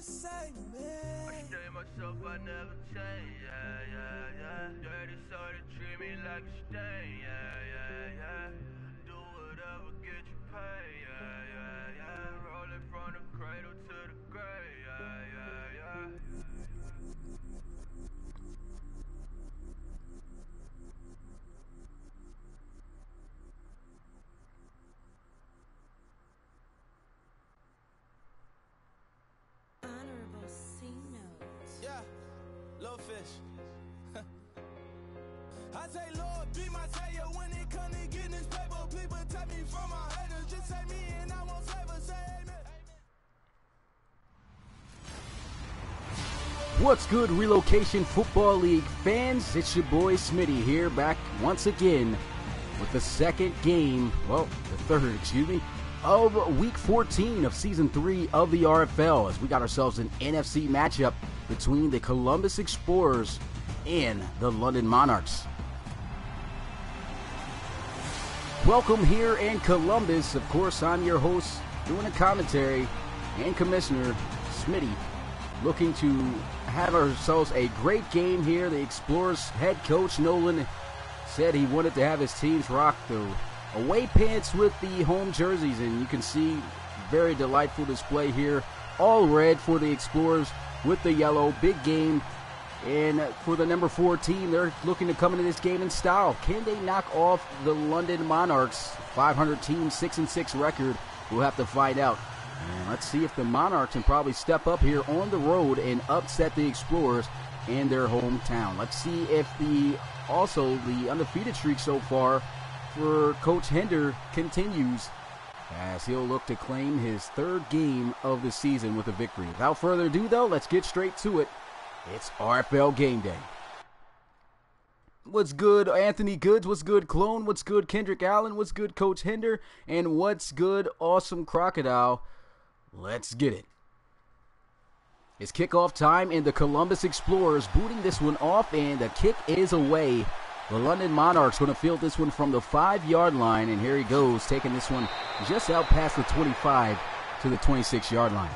same, man. I stay myself, I never change, yeah, yeah, yeah. Dirty soul, they treat me like a stain, yeah, yeah, yeah. Do whatever, get you paid, yeah, yeah, yeah. Rolling from the cradle to the grave, yeah, yeah, yeah. Yeah, little fish. I say, Lord, be my savior when it come to getting this paper. Please protect me from my haters. Just say me and I won't save us. Say amen. What's good, Relocation Football League fans? It's your boy Smitty here, back once again with the second game, well, the third, excuse me, of Week 14 of Season 3 of the RFL, as we got ourselves an NFC matchup between the Columbus Explorers and the London Monarchs. Welcome here in Columbus. Of course, I'm your host, doing a commentary, and Commissioner Smitty, looking to have ourselves a great game here. The Explorers head coach Nolan said he wanted to have his teams rock the away pants with the home jerseys, and you can see very delightful display here. All red for the Explorers with the yellow. Big game. And for the number 4 team, they're looking to come into this game in style. Can they knock off the London Monarchs? 500 team, 6-6 record. We'll have to find out. And let's see if the Monarchs can probably step up here on the road and upset the Explorers in their hometown. Let's see if the undefeated streak so far for Coach Hinder continues, as he'll look to claim his third game of the season with a victory. Without further ado, though, let's get straight to it. It's RFL game day. What's good, Anthony Goods? What's good, Clone? What's good, Kendrick Allen? What's good, Coach Hinder? And what's good, Awesome Crocodile? Let's get it. It's kickoff time, and the Columbus Explorers booting this one off, and the kick is away. The London Monarchs going to field this one from the 5-yard line, and here he goes, taking this one just out past the 25 to the 26-yard line.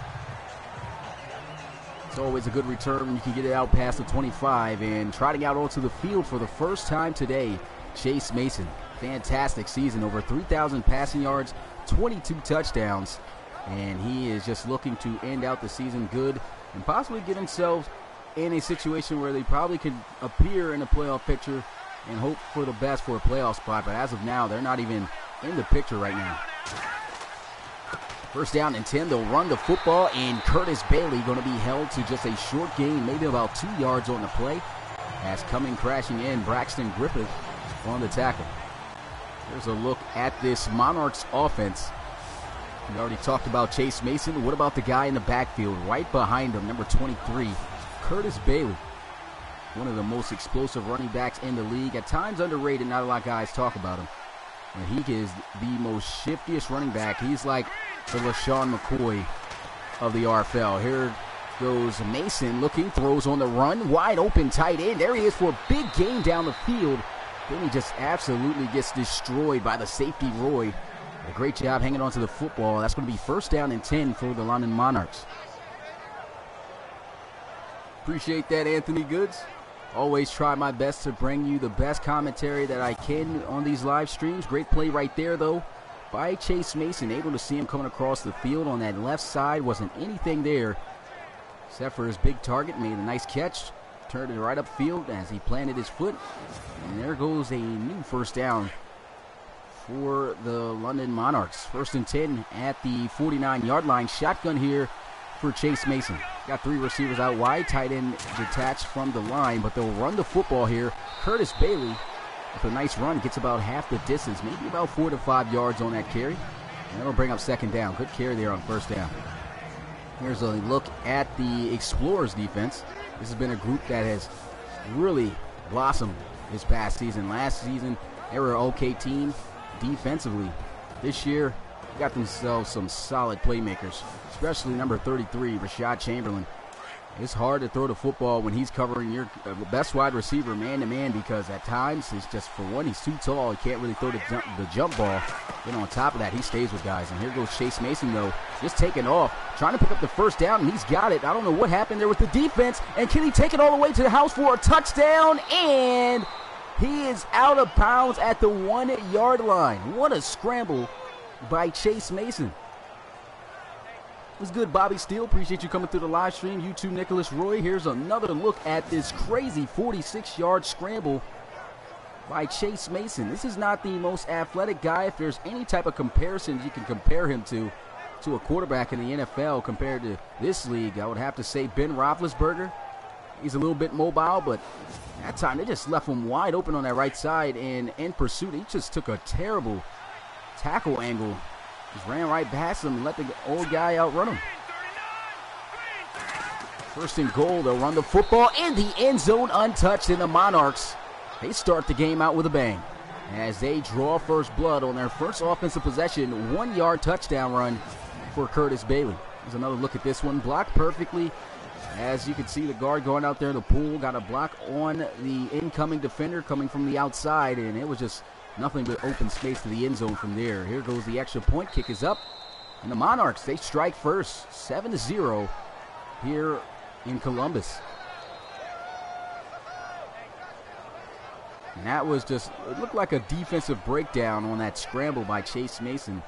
It's always a good return when you can get it out past the 25, and trotting out onto the field for the first time today, Chase Mason. Fantastic season, over 3,000 passing yards, 22 touchdowns, and he is just looking to end out the season good and possibly get himself in a situation where they probably could appear in a playoff picture and hope for the best for a playoff spot. But as of now, they're not even in the picture right now. First down and 10, they'll run the football, and Curtis Bailey going to be held to just a short gain, maybe about 2 yards on the play, as coming crashing in, Braxton Griffith on the tackle. Here's a look at this Monarchs offense. We already talked about Chase Mason. What about the guy in the backfield right behind him, number 23, Curtis Bailey? One of the most explosive running backs in the league. At times underrated, not a lot of guys talk about him. And he is the most shiftiest running back. He's like the LaShawn McCoy of the RFL. Here goes Mason looking, throws on the run, wide open tight end. There he is for a big gain down the field. Then he just absolutely gets destroyed by the safety Roy. A great job hanging on to the football. That's going to be first down and 10 for the London Monarchs. Appreciate that, Anthony Goods. Always try my best to bring you the best commentary that I can on these live streams. Great play right there, though, by Chase Mason. Able to see him coming across the field on that left side. Wasn't anything there except for his big target. Made a nice catch. Turned it right upfield as he planted his foot. And there goes a new first down for the London Monarchs. First and 10 at the 49-yard line. Shotgun here for Chase Mason. Got 3 receivers out wide. Tight end detached from the line, but they'll run the football here. Curtis Bailey with a nice run. Gets about half the distance, maybe about 4 to 5 yards on that carry. And that'll bring up second down. Good carry there on first down. Here's a look at the Explorers defense. This has been a group that has really blossomed this past season. Last season, they were an okay team defensively. This year, got themselves some solid playmakers, especially number 33, Rashad Chamberlain. It's hard to throw the football when he's covering your best wide receiver man-to-man, because at times, it's just, for one, he's too tall. He can't really throw the jump ball. Then on top of that, he stays with guys. And here goes Chase Mason, though, just taking off, trying to pick up the first down, and he's got it. I don't know what happened there with the defense. And can he take it all the way to the house for a touchdown? And he is out of bounds at the 1-yard line. What a scramble by Chase Mason. It was good, Bobby Steele. Appreciate you coming through the live stream. You too, Nicholas Roy. Here's another look at this crazy 46-yard scramble by Chase Mason. This is not the most athletic guy. If there's any type of comparisons you can compare him to a quarterback in the NFL compared to this league, I would have to say Ben Roethlisberger. He's a little bit mobile, but that time they just left him wide open on that right side, and in pursuit, he just took a terrible tackle angle. Just ran right past him and let the old guy outrun him. First and goal, they'll run the football in the end zone untouched, and the Monarchs, they start the game out with a bang as they draw first blood on their first offensive possession. 1-yard touchdown run for Curtis Bailey. There's another look at this one. Blocked perfectly. As you can see, the guard going out there in the pool got a block on the incoming defender coming from the outside, and it was just nothing but open space to the end zone from there. Here goes the extra point. Kick is up. And the Monarchs, they strike first. 7-0 here in Columbus. And that was just, it looked like a defensive breakdown on that scramble by Chase Mason.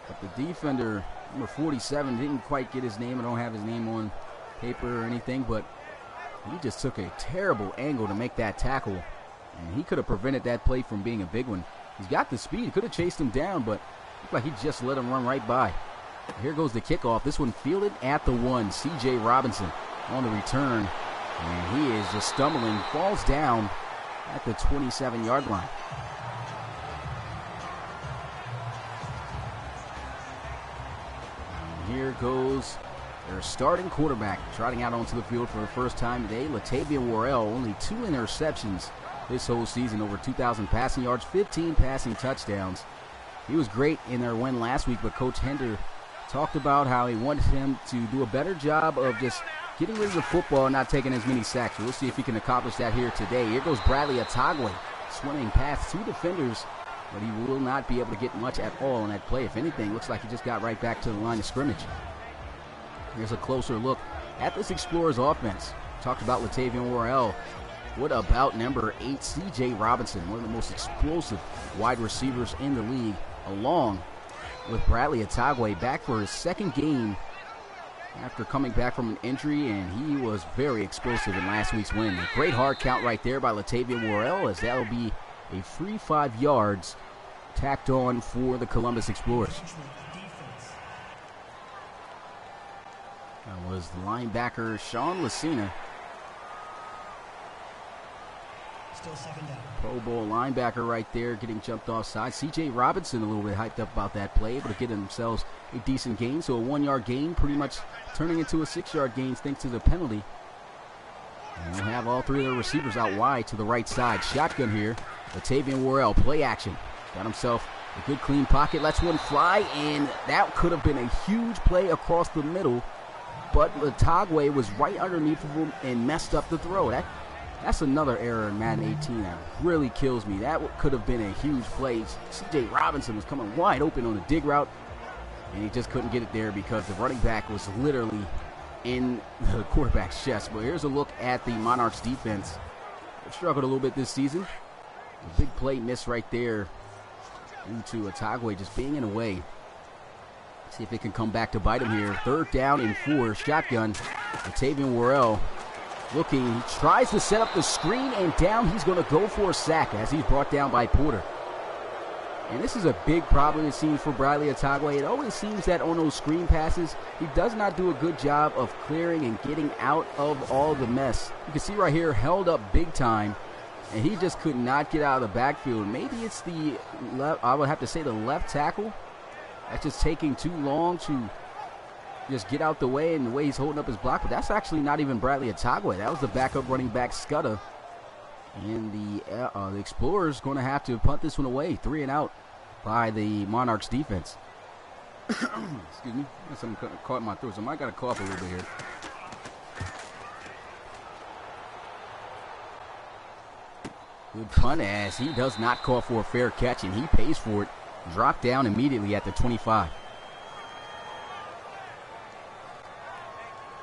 But the defender, number 47, didn't quite get his name. I don't have his name on paper or anything, but he just took a terrible angle to make that tackle. And he could have prevented that play from being a big one. He's got the speed. He could have chased him down, but looked like he just let him run right by. Here goes the kickoff. This one fielded at the 1. C.J. Robinson on the return. And he is just stumbling. Falls down at the 27-yard line. And here goes their starting quarterback trotting out onto the field for the first time today. Latavian Worrell, only 2 interceptions this whole season, over 2,000 passing yards, 15 passing touchdowns. He was great in their win last week, but Coach Hender talked about how he wanted him to do a better job of just getting rid of the football and not taking as many sacks. We'll see if he can accomplish that here today. Here goes Bradley Atagwe, swimming past 2 defenders, but he will not be able to get much at all on that play. If anything, looks like he just got right back to the line of scrimmage. Here's a closer look at this Explorers offense. Talked about Latavian Worrell. What about number 8, C.J. Robinson, one of the most explosive wide receivers in the league, along with Bradley Atagwe, back for his second game after coming back from an injury, and he was very explosive in last week's win. A great hard count right there by Latavian Worrell, as that'll be a free 5 yards tacked on for the Columbus Explorers. That was the linebacker Sean Lucina. Still second down. Pro Bowl linebacker right there getting jumped offside. C.J. Robinson a little bit hyped up about that play, able to get themselves a decent gain. So a 1-yard gain pretty much turning into a 6-yard gain thanks to the penalty. And we'll have all 3 of the receivers out wide to the right side. Shotgun here. Latavian Worrell, play action. Got himself a good clean pocket. Lets one fly, and that could have been a huge play across the middle. But Atagwe was right underneath of him and messed up the throw. That's another error in Madden 18 that really kills me. That could have been a huge play. C.J. Robinson was coming wide open on the dig route, and he just couldn't get it there because the running back was literally in the quarterback's chest. But here's a look at the Monarchs defense. They've struggled a little bit this season. A big play miss right there due to Atagwe just being in the way. See if it can come back to bite him here. 3rd down and 4. Shotgun. Latavian Worrell looking. He tries to set up the screen, and down he's going to go for a sack as he's brought down by Porter. And this is a big problem, it seems, for Bradley Atagwe. It always seems that on those screen passes, he does not do a good job of clearing and getting out of all the mess. You can see right here, held up big time, and he just could not get out of the backfield. Maybe it's the left, I would have to say the left tackle. That's just taking too long to just get out the way, and the way he's holding up his block. But that's actually not even Bradley Atagwe. That was the backup running back, Scudda. And the Explorers going to have to punt this one away. 3 and out by the Monarchs defense. Excuse me. Something caught in my throat, so I might got to cough a little bit here. Good punt as he does not call for a fair catch, and he pays for it. Dropped down immediately at the 25.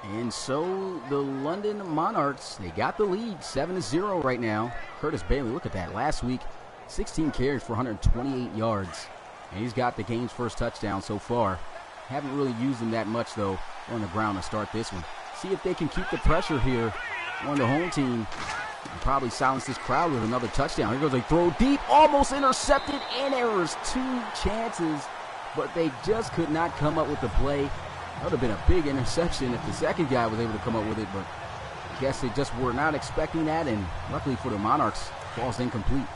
And so the London Monarchs, they got the lead 7-0 right now. Curtis Bailey, look at that. Last week, 16 carries for 128 yards. And he's got the game's first touchdown so far. Haven't really used him that much, though, on the ground to start this one. See if they can keep the pressure here on the home team. And probably silence this crowd with another touchdown. Here goes a throw deep, almost intercepted, and there was 2 chances, but they just could not come up with the play. That would have been a big interception if the second guy was able to come up with it, but I guess they just were not expecting that, and luckily for the Monarchs, falls incomplete.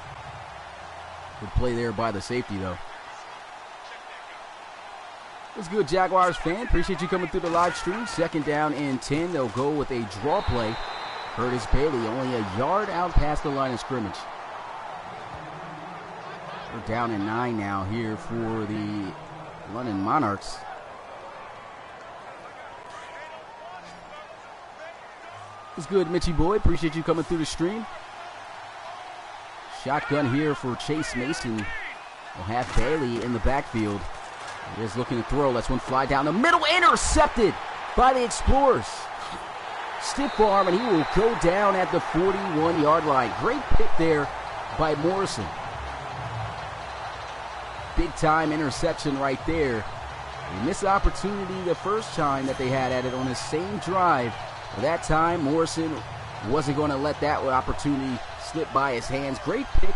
Good play there by the safety, though. What's good, Jaguars fan? Appreciate you coming through the live stream. 2nd down and 10. They'll go with a draw play. Curtis Bailey only a yard out past the line of scrimmage. We're down in 9 now here for the London Monarchs. What's good, Mitchie boy? Appreciate you coming through the stream. Shotgun here for Chase Mason. We'll have Bailey in the backfield. He is looking to throw. Let's one fly down the middle. Intercepted by the Explorers. Stiff arm, and he will go down at the 41-yard line. Great pick there by Morrison. Big-time interception right there. They missed the opportunity the first time that they had at it on the same drive. But that time, Morrison wasn't going to let that opportunity slip by his hands. Great pick,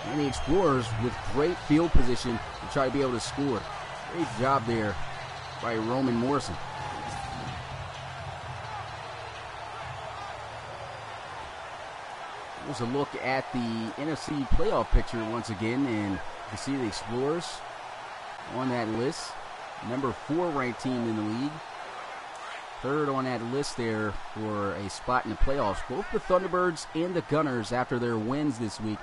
and the Explorers with great field position to try to be able to score. Great job there by Roman Morrison. Here's a look at the NFC playoff picture once again, and you can see the Explorers on that list. Number 4 ranked team in the league. 3rd on that list there for a spot in the playoffs. Both the Thunderbirds and the Gunners, after their wins this week,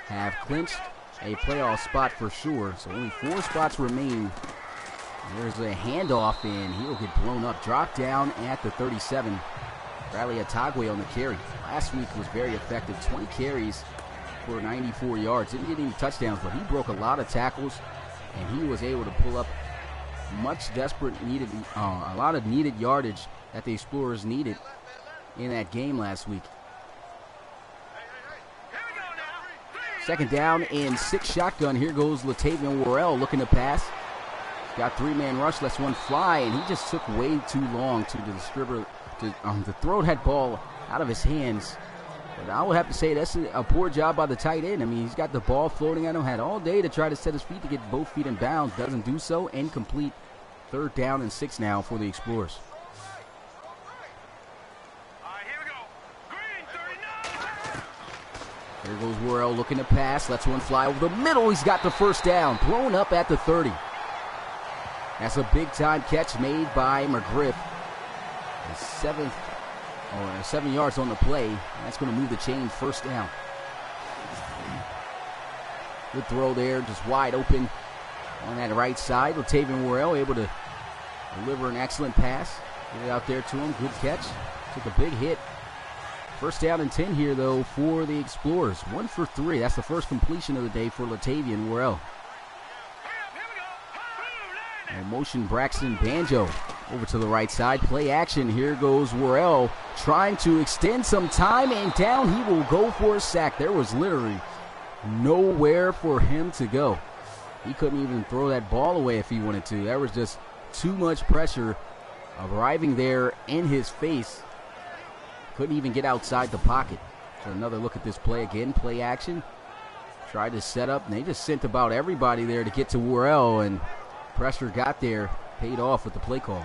have clinched a playoff spot for sure. So only 4 spots remain. There's a handoff, and he'll get blown up. Dropped down at the 37. Bradley Atagwe on the carry. Last week was very effective. 20 carries for 94 yards. Didn't get any touchdowns, but he broke a lot of tackles, and he was able to pull up much a lot of needed yardage that the Explorers needed in that game last week. 2nd down and 6 shotgun. Here goes Latavian Worrell looking to pass. Got 3-man rush, lets one fly, and he just took way too long to throw that ball out of his hands. But I would have to say that's a poor job by the tight end. I mean, he's got the ball floating at him, had all day to try to set his feet to get both feet in bounds. Doesn't do so. Incomplete. 3rd down and 6 now for the Explorers. There goes Worrell looking to pass. Lets one fly over the middle. He's got the 1st down. Thrown up at the 30. That's a big-time catch made by McGriff. 7 yards on the play. That's going to move the chain. 1st down. Good throw there, just wide open on that right side. Latavian Worrell able to deliver an excellent pass. Get it out there to him. Good catch. Took a big hit. 1st down and 10 here, though, for the Explorers. 1 for 3. That's the first completion of the day for Latavian Worrell. And motion Braxton Banjo over to the right side. Play action. Here goes Worrell trying to extend some time, and down he will go for a sack. There was literally nowhere for him to go. He couldn't even throw that ball away if he wanted to. There was just too much pressure arriving there in his face. Couldn't even get outside the pocket. So another look at this play again. Play action. Tried to set up, and they just sent about everybody there to get to Worrell, and pressure got there, paid off with the play call.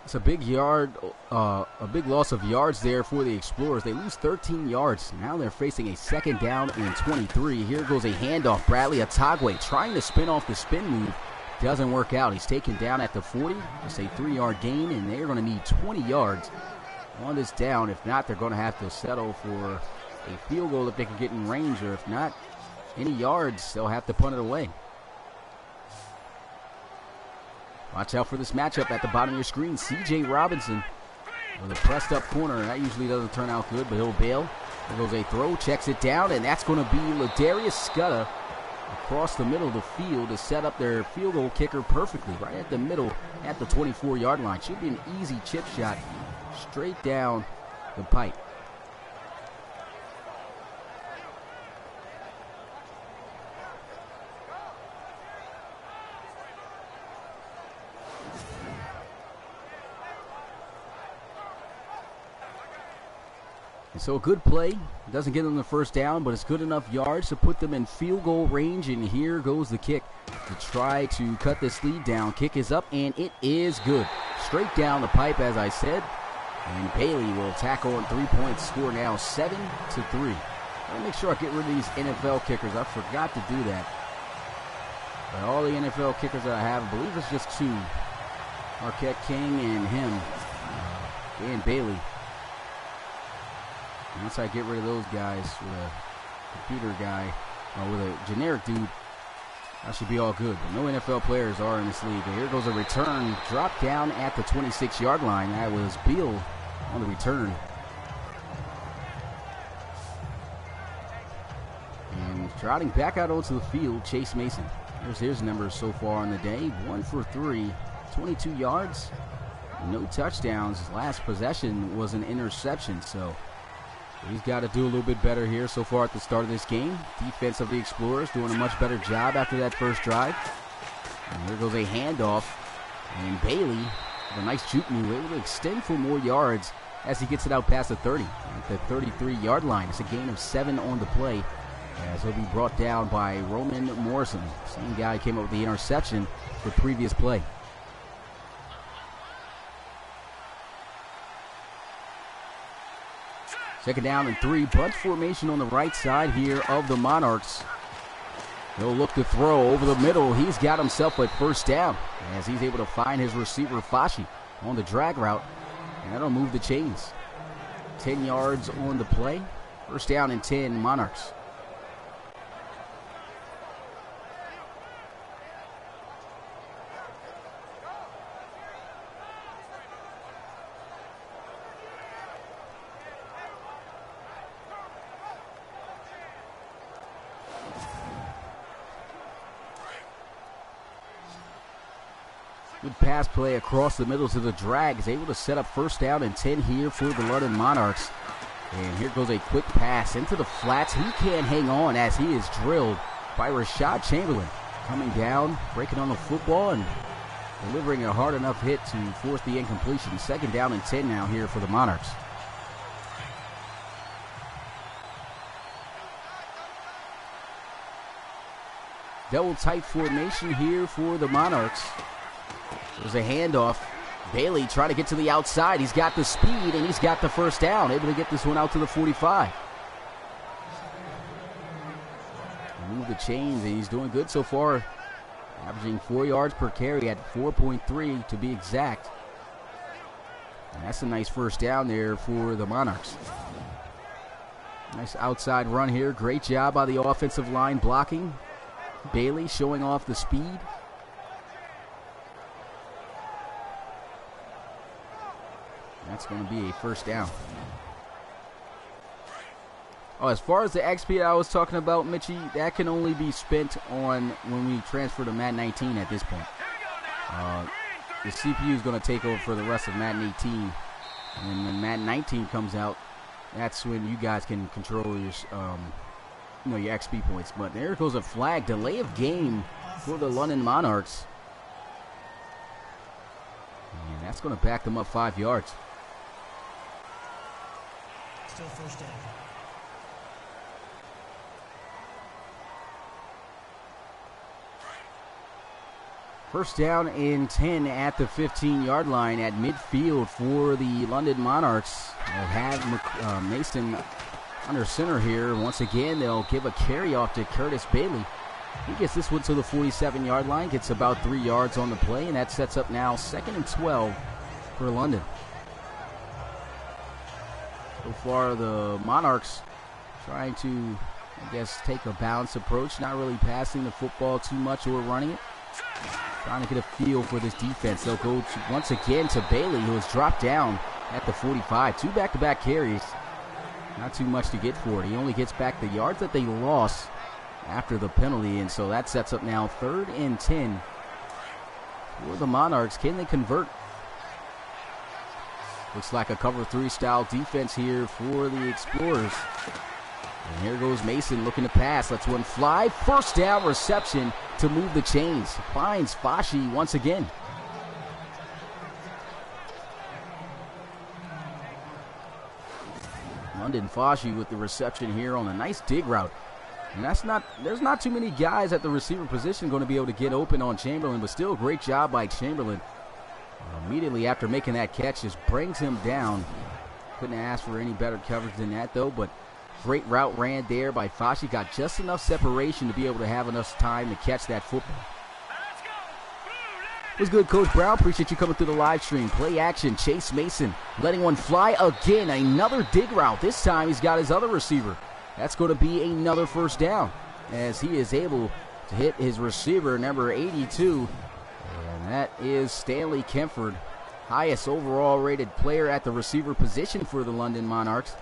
It's a big big loss of yards there for the Explorers. They lose 13 yards. Now they're facing a 2nd down and 23. Here goes a handoff. Bradley Atagwe trying to spin off the spin move. Doesn't work out. He's taken down at the 40. It's a 3-yard gain, and they're going to need 20 yards on this down. If not, they're going to have to settle for a field goal if they can get in range, or if not, any yards, they'll have to punt it away. Watch out for this matchup at the bottom of your screen. C.J. Robinson with a pressed up corner. That usually doesn't turn out good, but he'll bail. There goes a throw, checks it down, and that's going to be Ladarius Scudder across the middle of the field to set up their field goal kicker perfectly, right at the middle at the 24-yard line. Should be an easy chip shot straight down the pipe. So a good play. Doesn't get them the first down, but it's good enough yards to put them in field goal range. And here goes the kick to try to cut this lead down. Kick is up, and it is good. Straight down the pipe, as I said. And Bailey will tackle on 3 points. Score now 7-3. Let me make sure I get rid of these NFL kickers. I forgot to do that. But all the NFL kickers that I have, I believe it's just 2. Marquette King and him. Dan Bailey. Once I get rid of those guys with a computer guy, or with a generic dude, that should be all good. But no NFL players are in this league. And here goes a return, dropped down at the 26-yard line. That was Beal on the return. And trotting back out onto the field, Chase Mason. There's his numbers so far on the day. 1 for 3, 22 yards, no touchdowns. His last possession was an interception, so he's got to do a little bit better here so far at the start of this game. Defense of the Explorers doing a much better job after that first drive. And here goes a handoff. And Bailey, with a nice juke move, able to extend for more yards as he gets it out past the 30. At the 33-yard line. It's a gain of 7 on the play, as he'll be brought down by Roman Morrison. Same guy came up with the interception for previous play. Second down and 3. Bunch formation on the right side here of the Monarchs. He'll look to throw over the middle. He's got himself a first down as he's able to find his receiver Fashi on the drag route. And that'll move the chains. 10 yards on the play. First down and 10 Monarchs. Good pass play across the middle to the drag. Is able to set up first down and 10 here for the London Monarchs. And here goes a quick pass into the flats. He can't hang on as he is drilled by Rashad Chamberlain. Coming down, breaking on the football, and delivering a hard enough hit to force the incompletion. Second down and 10 now here for the Monarchs. Double tight formation here for the Monarchs. There's a handoff. Bailey trying to get to the outside. He's got the speed, and he's got the first down. Able to get this one out to the 45. Move the chains, and he's doing good so far. Averaging 4 yards per carry at 4.3 to be exact. And that's a nice first down there for the Monarchs. Nice outside run here. Great job by the offensive line blocking. Bailey showing off the speed. That's going to be a first down. Oh, as far as the XP I was talking about, Mitchie, that can only be spent on when we transfer to Madden 19 at this point. The CPU is going to take over for the rest of Madden 18. And when Madden 19 comes out, that's when you guys can control your, your XP points. But there goes a flag. Delay of game for the London Monarchs. And that's going to back them up 5 yards. Still first down. First down and 10 at the 15-yard line at midfield for the London Monarchs. They'll have Mason under center here. Once again, they'll give a carry off to Curtis Bailey. He gets this one to the 47-yard line, gets about 3 yards on the play, and that sets up now 2nd and 12 for London. So far, the Monarchs trying to, take a balanced approach, not really passing the football too much or running it. Trying to get a feel for this defense. They'll go once again to Bailey, who has dropped down at the 45. 2 back-to-back carries. Not too much to get for it. He only gets back the yards that they lost after the penalty, and so that sets up now 3rd and 10 for the Monarchs. Can they convert? Looks like a cover 3 style defense here for the Explorers. And here goes Mason looking to pass. Lets one fly. First down reception to move the chains. Finds Fashi once again. London Fashi with the reception here on a nice dig route. And there's not too many guys at the receiver position going to be able to get open on Chamberlain, but still a great job by Chamberlain. Immediately after making that catch, just brings him down. Couldn't ask for any better coverage than that, though, but great route ran there by Fashi. Got just enough separation to be able to have enough time to catch that football. What's good, Coach Brown? Appreciate you coming through the live stream. Play action, Chase Mason letting one fly again. Another dig route. This time he's got his other receiver. That's going to be another first down as he is able to hit his receiver, number 82. And that is Stanley Kemford, highest overall rated player at the receiver position for the London Monarchs,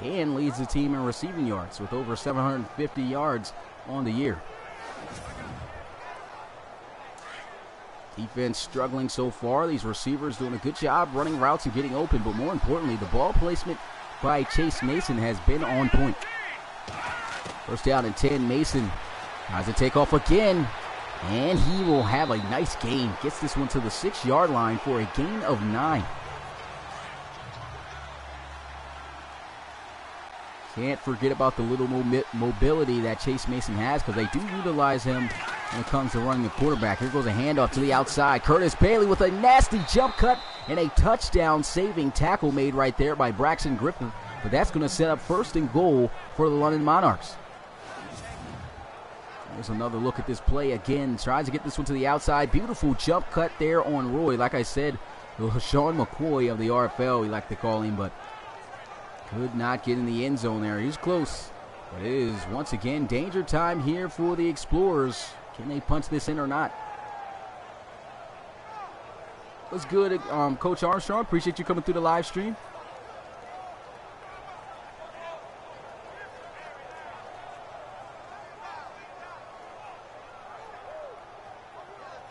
and leads the team in receiving yards with over 750 yards on the year. Defense struggling so far. These receivers doing a good job running routes and getting open, but more importantly, the ball placement by Chase Mason has been on point. First down and 10, Mason tries to take off again, and he will have a nice gain. Gets this one to the 6-yard line for a gain of 9. Can't forget about the little mobility that Chase Mason has, because they do utilize him when it comes to running the quarterback. Here goes a handoff to the outside. Curtis Bailey with a nasty jump cut and a touchdown saving tackle made right there by Braxton Griffin. But that's going to set up 1st and goal for the London Monarchs. There's another look at this play again. Tries to get this one to the outside. Beautiful jump cut there on Roy. Like I said, Sean McCoy of the RFL, we like to call him, but could not get in the end zone there. He's close. But it is, once again, danger time here for the Explorers. Can they punch this in or not? What's good, Coach Armstrong? Appreciate you coming through the live stream.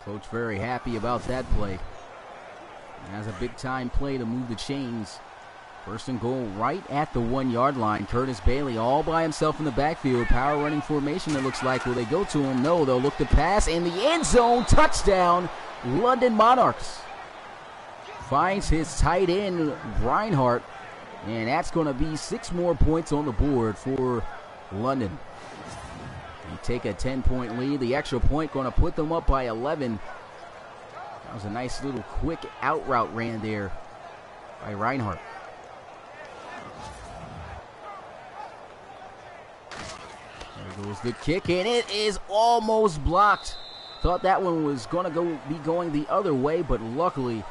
Coach very happy about that play. Has a big-time play to move the chains. 1st and goal right at the 1-yard line. Curtis Bailey all by himself in the backfield. Power running formation, it looks like. Will they go to him? No, they'll look to pass. In the end zone, touchdown, London Monarchs. Finds his tight end, Reinhardt. And that's going to be 6 more points on the board for London. They take a 10-point lead. The extra point going to put them up by 11. That was a nice little quick out route ran there by Reinhardt. There goes the kick, and it is almost blocked. Thought that one was going to be going the other way, but luckily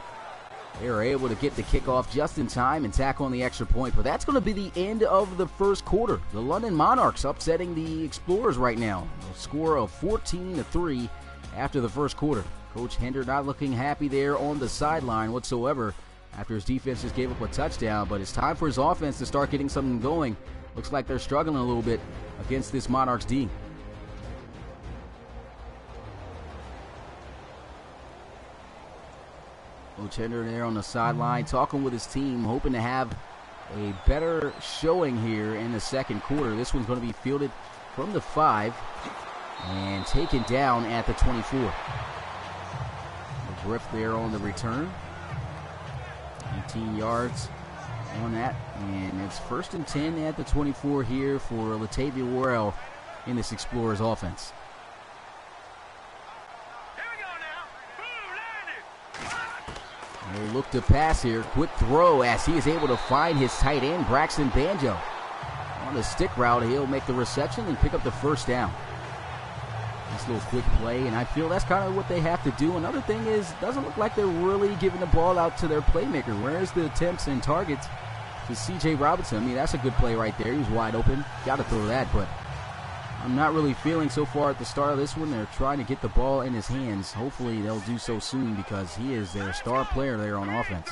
they were able to get the kickoff just in time and tack on the extra point. But that's going to be the end of the first quarter. The London Monarchs upsetting the Explorers right now. A score of 14-3 after the first quarter. Coach Hender not looking happy there on the sideline whatsoever after his defense just gave up a touchdown. But it's time for his offense to start getting something going. Looks like they're struggling a little bit against this Monarchs D. Coach Hender there on the sideline talking with his team, hoping to have a better showing here in the second quarter. This one's going to be fielded from the 5 and taken down at the 24. The drift there on the return. 18 yards on that, and it's 1st and 10 at the 24 here for Latavia Worrell in this Explorers offense. We'll look to pass here. Quick throw as he is able to find his tight end, Braxton Banjo. On the stick route, he'll make the reception and pick up the first down. Nice little quick play, and I feel that's kind of what they have to do. Another thing is, doesn't look like they're really giving the ball out to their playmaker. Where's the attempts and targets to C.J. Robinson? I mean, that's a good play right there. He was wide open. Got to throw that, but I'm not really feeling so far at the start of this one. They're trying to get the ball in his hands. Hopefully they'll do so soon because he is their star player there on offense.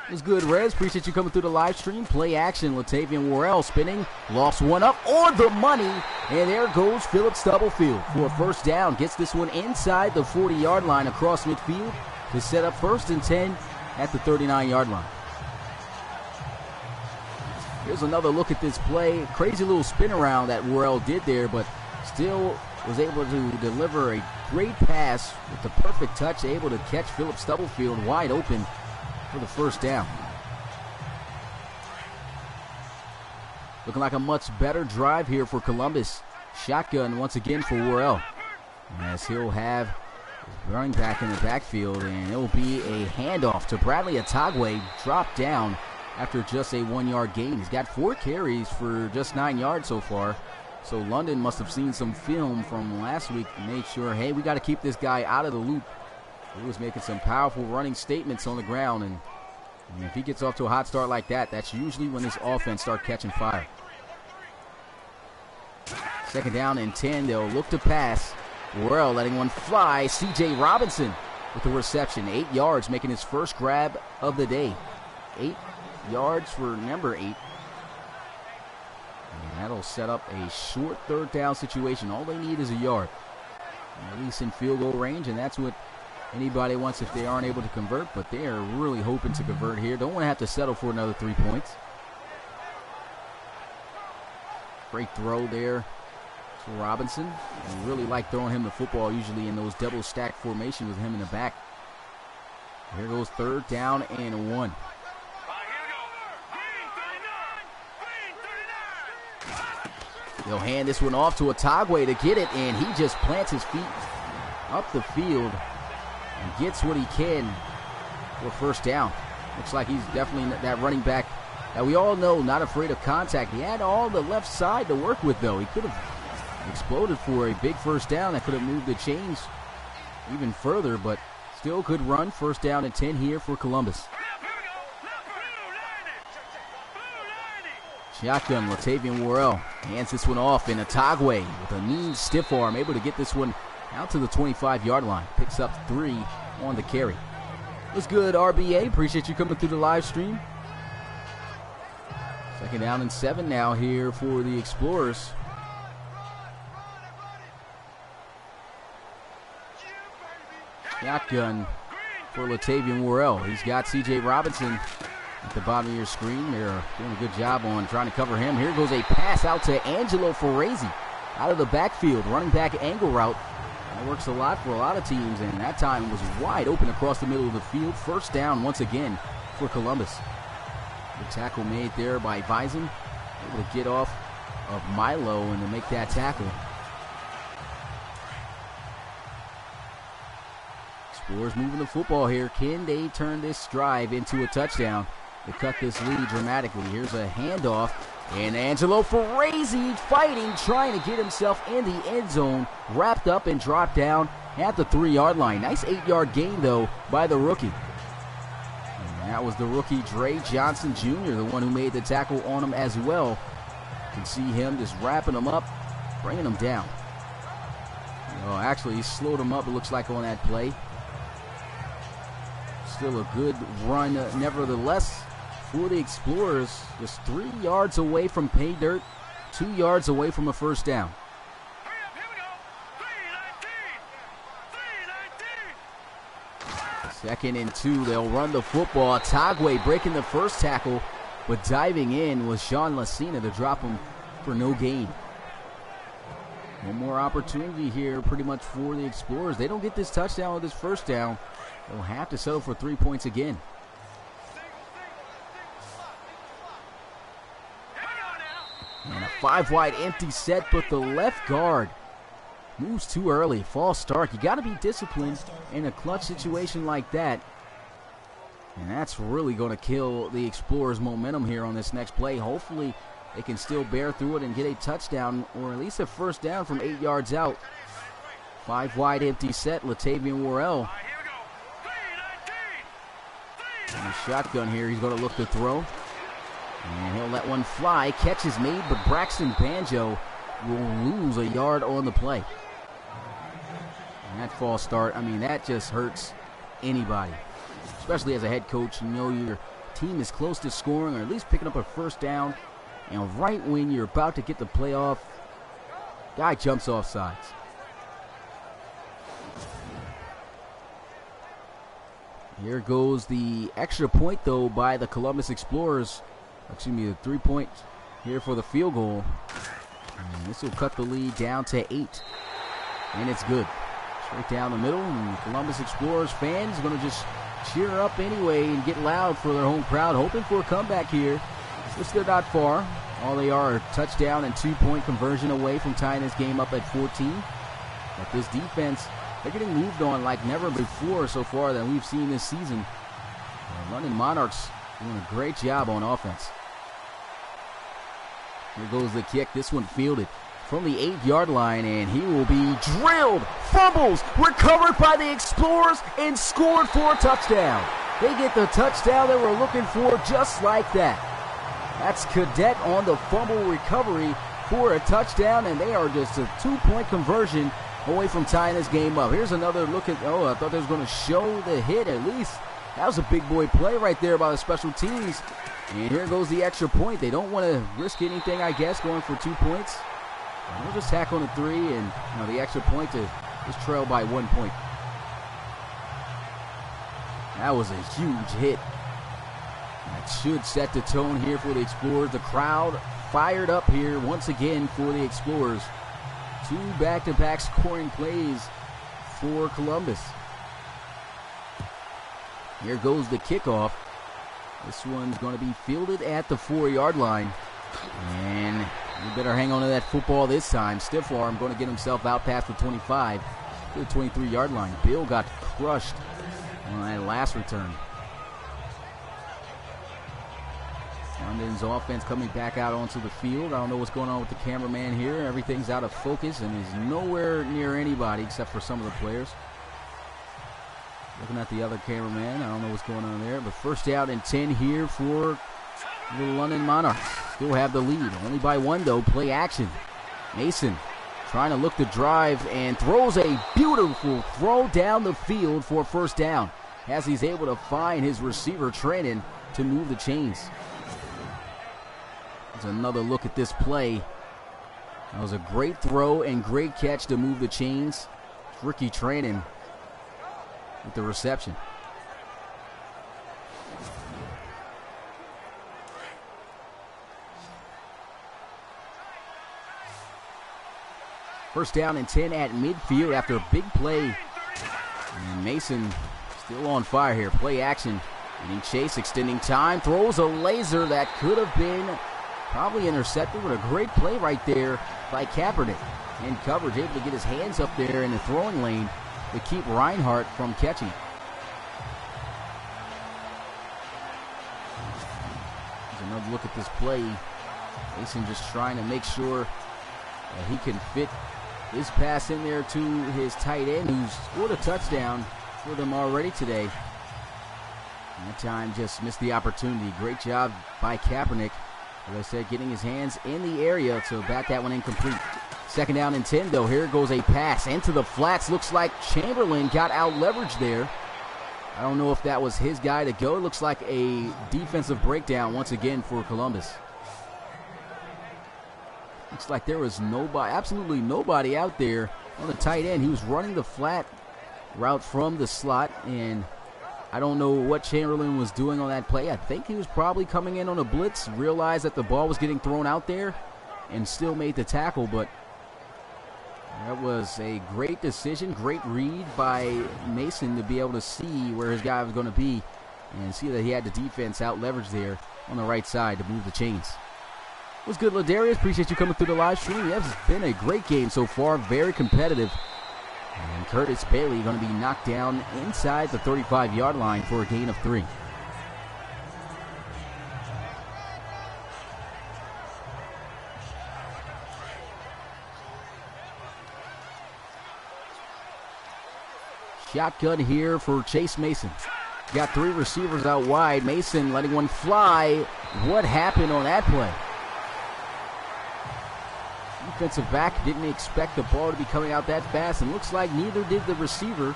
It was good, Rez. Appreciate you coming through the live stream. Play action. Latavian Worrell spinning. Lofts one up on the money. And there goes Philip Stubblefield for a first down. Gets this one inside the 40-yard line across midfield to set up 1st and 10 at the 39-yard line. Here's another look at this play. Crazy little spin around that Worrell did there, but still was able to deliver a great pass with the perfect touch, able to catch Philip Stubblefield wide open for the first down. Looking like a much better drive here for Columbus. Shotgun once again for Worrell, as he'll have his running back in the backfield, and it will be a handoff to Bradley Atagwe, dropped down after just a 1-yard gain. He's got 4 carries for just 9 yards so far. So London must have seen some film from last week and made sure, hey, we got to keep this guy out of the loop. He was making some powerful running statements on the ground, and if he gets off to a hot start like that, that's usually when this offense starts catching fire. 2nd down and 10. They'll look to pass. Worrell letting one fly. C.J. Robinson with the reception. 8 yards, making his first grab of the day. 8 yards for number 8. And that'll set up a short 3rd down situation. All they need is a yard, at least in field goal range, and that's what anybody wants if they aren't able to convert, but they are really hoping to convert here. Don't want to have to settle for another 3 points. Great throw there to Robinson. And really like throwing him the football, usually in those double stack formation with him in the back. Here goes 3rd down and 1. They'll hand this one off to Atagwe to get it, and he just plants his feet up the field and gets what he can for 1st down. Looks like he's definitely that running back that we all know, not afraid of contact. He had all the left side to work with, though. He could have exploded for a big 1st down that could have moved the chains even further, but still could run. 1st down and 10 here for Columbus. Shotgun, Latavian Worrell hands this one off, and Atagwe with a mean stiff arm, able to get this one out to the 25-yard line. Picks up 3 on the carry. What's good, RBA? Appreciate you coming through the live stream. 2nd down and 7 now here for the Explorers. Shotgun for Latavian Worrell. He's got C.J. Robinson at the bottom of your screen. They're doing a good job on trying to cover him. Here goes a pass out to Angelo Ferrezi out of the backfield. Running back angle route. That works a lot for a lot of teams, and that time was wide open across the middle of the field. 1st down once again for Columbus. The tackle made there by Vizon. Able to get off of Milo and to make that tackle. Explorers moving the football here. Can they turn this drive into a touchdown to cut this lead dramatically? Here's a handoff, and Angelo Ferrezi fighting, trying to get himself in the end zone, wrapped up and dropped down at the 3-yard line. Nice 8-yard gain, though, by the rookie. And that was the rookie, Dre Johnson Jr., the one who made the tackle on him as well. You can see him just wrapping him up, bringing him down. Oh, actually, he slowed him up, it looks like, on that play. Still a good run, nevertheless, for the Explorers. Just 3 yards away from pay dirt, 2 yards away from a 1st down. Second and 2, they'll run the football. Atagwe breaking the first tackle, but diving in was Sean Lacina to drop him for no gain. One more opportunity here pretty much for the Explorers. They don't get this touchdown with this 1st down. They'll have to settle for 3 points again. And a 5-wide empty set, but the left guard moves too early. False start. You got to be disciplined in a clutch situation like that. And that's really going to kill the Explorers' momentum here on this next play. Hopefully they can still bear through it and get a touchdown, or at least a 1st down from 8 yards out. 5-wide empty set. Latavian Worrell. And a shotgun here. He's going to look to throw. And he'll let one fly. Catch is made, but Braxton Banjo will lose a yard on the play. And that false start, I mean, that just hurts anybody. Especially as a head coach, you know your team is close to scoring or at least picking up a first down. And right when you're about to get the play off, guy jumps off sides. Here goes the extra point, though, by the Columbus Explorers. Excuse me, the 3-point here for the field goal. And this will cut the lead down to 8. And it's good. Straight down the middle. And the Columbus Explorers fans are going to just cheer up anyway and get loud for their home crowd, hoping for a comeback here. Which they're not far. All they are a touchdown and 2-point conversion away from tying this game up at 14. But this defense, they're getting moved on like never before so far that we've seen this season. The London Monarchs doing a great job on offense. Here goes the kick. This one fielded from the 8-yard line, and he will be drilled. Fumbles, recovered by the Explorers, and scored for a touchdown. They get the touchdown they were looking for just like that. That's Cadet on the fumble recovery for a touchdown, and they are just a 2-point conversion away from tying this game up. Here's another look at, I thought they was going to show the hit at least. That was a big boy play right there by the special teams. And here goes the extra point. They don't want to risk anything, I guess, going for 2 points. They'll just tack on a 3, and the extra point to just trail by 1 point. That was a huge hit. That should set the tone here for the Explorers. The crowd fired up here once again for the Explorers. 2 back-to-back scoring plays for Columbus. Here goes the kickoff. This one's going to be fielded at the 4-yard line. And you better hang on to that football this time. Stiff arm going to get himself out past the 25 to the 23-yard line. Bill got crushed on that last return. London's offense coming back out onto the field. I don't know what's going on with the cameraman here. Everything's out of focus and is nowhere near anybody except for some of the players. Looking at the other cameraman, I don't know what's going on there. But first down and 10 here for the London Monarchs. Still have the lead. Only by 1, though. Play action. Mason trying to look the drive and throws a beautiful throw down the field for first down as he's able to find his receiver, Trennan, to move the chains. There's another look at this play. That was a great throw and great catch to move the chains. Ricky Trennan with the reception. First down and 10 at midfield after a big play. And Mason still on fire here. Play action. Getting chase, extending time. Throws a laser that could have been probably intercepted, but a great play right there by Kaepernick. In coverage, able to get his hands up there in the throwing lane to keep Reinhardt from catching. There's another look at this play. Mason just trying to make sure that he can fit his pass in there to his tight end, who's scored a touchdown for them already today. And that time just missed the opportunity. Great job by Kaepernick. As I said, getting his hands in the area to bat that one incomplete. Second down and 10, though. Here goes a pass into the flats. Looks like Chamberlain got out leveraged there. I don't know if that was his guy to go. It looks like a defensive breakdown once again for Columbus. Looks like there was nobody, absolutely nobody out there on the tight end. He was running the flat route from the slot, and I don't know what Chamberlain was doing on that play. I think he was probably coming in on a blitz, realized that the ball was getting thrown out there, and still made the tackle. But that was a great decision, great read by Mason to be able to see where his guy was going to be and see that he had the defense out leveraged there on the right side to move the chains. What's good, Ladarius? Appreciate you coming through the live stream. Yeah, this has been a great game so far, very competitive. And Curtis Bailey going to be knocked down inside the 35-yard line for a gain of 3. Shotgun here for Chase Mason. got 3 receivers out wide. Mason letting one fly. What happened on that play? Defensive back didn't expect the ball to be coming out that fast, and looks like neither did the receiver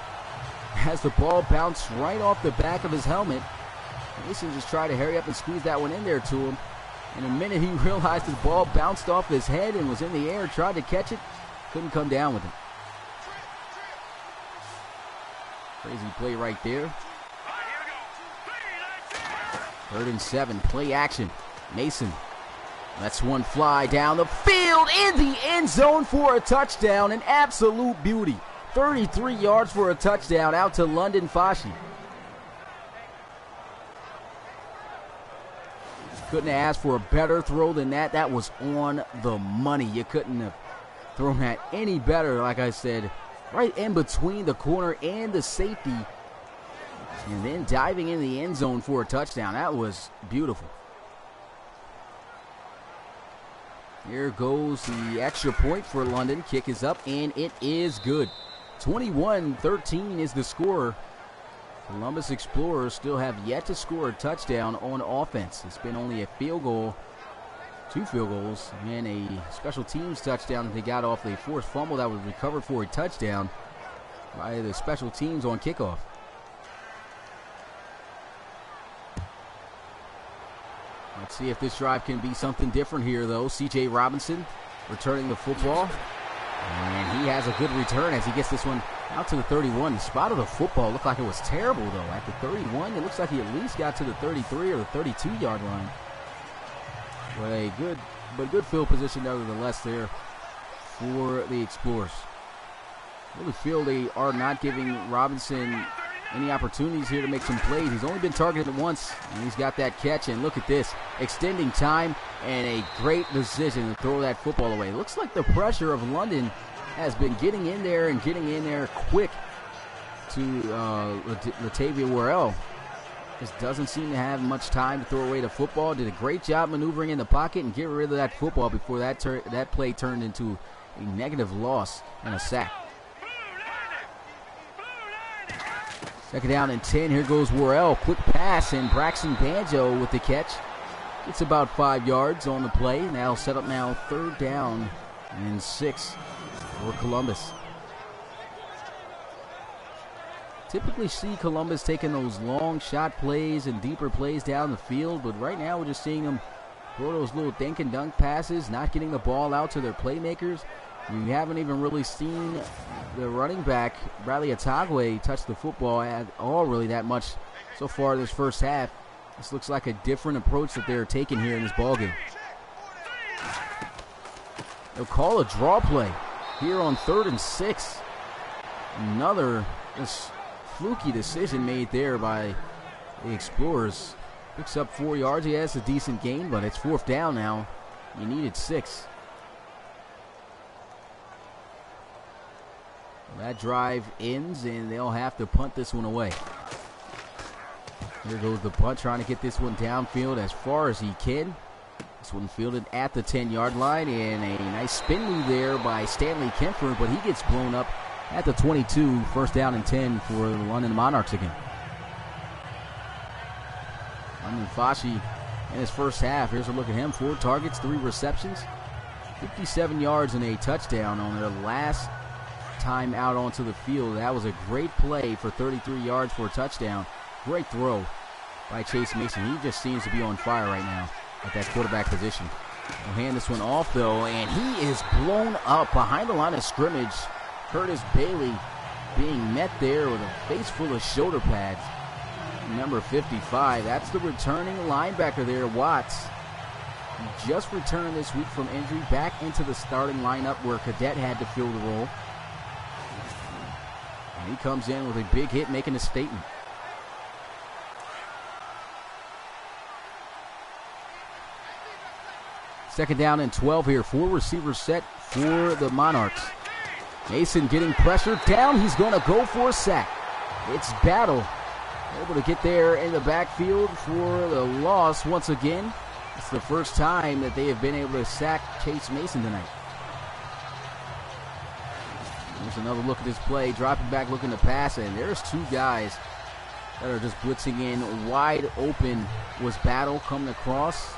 as the ball bounced right off the back of his helmet. Mason just tried to hurry up and squeeze that one in there to him. In a minute, he realized the ball bounced off his head and was in the air, tried to catch it, couldn't come down with it. Crazy play right there. 3rd and 7, play action. Mason lets one fly down the field in the end zone for a touchdown. An absolute beauty. 33 yards for a touchdown out to London Fashi. Couldn't have asked for a better throw than that. That was on the money. You couldn't have thrown that any better, like I said. Right in between the corner and the safety. And then diving in the end zone for a touchdown. That was beautiful. Here goes the extra point for London. Kick is up, and it is good. 21-13 is the score. Columbus Explorers still have yet to score a touchdown on offense. It's been only a field goal, 2 field goals, and a special teams touchdown that they got off the forced fumble that was recovered for a touchdown by the special teams on kickoff. Let's see if this drive can be something different here, though. C.J. Robinson returning the football. And he has a good return as he gets this one out to the 31. The spot of the football looked like it was terrible, though. At the 31, it looks like he at least got to the 33 or the 32-yard line. But a good field position, nevertheless, there for the Explorers. I really feel they are not giving Robinson any opportunities here to make some plays. He's only been targeted once, and he's got that catch. And look at this, extending time and a great decision to throw that football away. It looks like the pressure of London has been getting in there quick to Latavia Worrell. Just doesn't seem to have much time to throw away the football. Did a great job maneuvering in the pocket and getting rid of that football before that play turned into a negative loss and a sack. 2nd down and 10. Here goes Worrell. Quick pass, and Braxton Banjo with the catch. It's about 5 yards on the play. Now set up 3rd down and 6 for Columbus. Typically see Columbus taking those long shot plays and deeper plays down the field, but right now we're just seeing them throw those little dink and dunk passes, not getting the ball out to their playmakers. We haven't even really seen the running back, Bradley Atagwe, touch the football at all really that much so far this first half. This looks like a different approach that they're taking here in this ballgame. They'll call a draw play here on 3rd and 6. Another fluky decision made there by the Explorers. Picks up 4 yards. He has a decent gain, but it's 4th down now. You needed 6. That drive ends, and they'll have to punt this one away. Here goes the punt, trying to get this one downfield as far as he can. This one fielded at the 10-yard line, and a nice spin move there by Stanley Kemper, but he gets blown up at the 22. 1st down and 10 for the London Monarchs again. London Fashi in his first half. Here's a look at him. 4 targets, 3 receptions, 57 yards and a touchdown on their last time out onto the field. That was a great play for 33 yards for a touchdown. Great throw by Chase Mason. He just seems to be on fire right now at that quarterback position. He'll hand this one off, though, and he is blown up behind the line of scrimmage. Curtis Bailey being met there with a face full of shoulder pads. Number 55, that's the returning linebacker there, Watts. He just returned this week from injury, back into the starting lineup where Cadet had to fill the role. And he comes in with a big hit, making a statement. Second down and 12 here. 4 receivers set for the Monarchs. Mason getting pressured down. He's going to go for a sack. It's Battle able to get there in the backfield for the loss once again. It's the first time that they have been able to sack Chase Mason tonight. There's another look at this play. Dropping back, looking to pass, and there's 2 guys that are just blitzing in. Wide open was Battle coming across.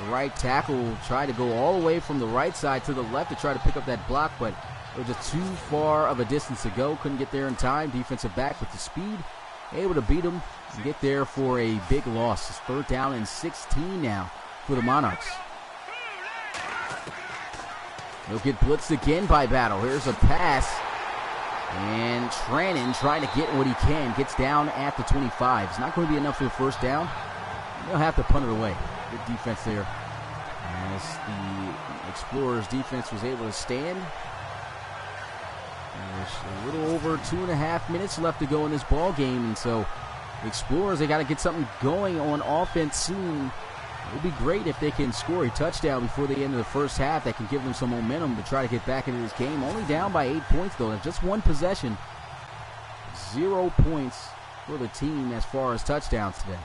The right tackle tried to go all the way from the right side to the left to try to pick up that block, but it was just too far of a distance to go. Couldn't get there in time. Defensive back with the speed, able to beat him and get there for a big loss. It's 3rd down and 16 now for the Monarchs. He'll get blitzed again by Battle. Here's a pass. And Trannon trying to get what he can. Gets down at the 25. It's not going to be enough for the 1st down. They'll have to punt it away. Good defense there. As the Explorers defense was able to stand. There's a little over 2.5 minutes left to go in this ball game. And so the Explorers, they got to get something going on offense soon. It would be great if they can score a touchdown before the end of the 1st half. That can give them some momentum to try to get back into this game. Only down by 8 points, though. That's just one possession. 0 points for the team as far as touchdowns today.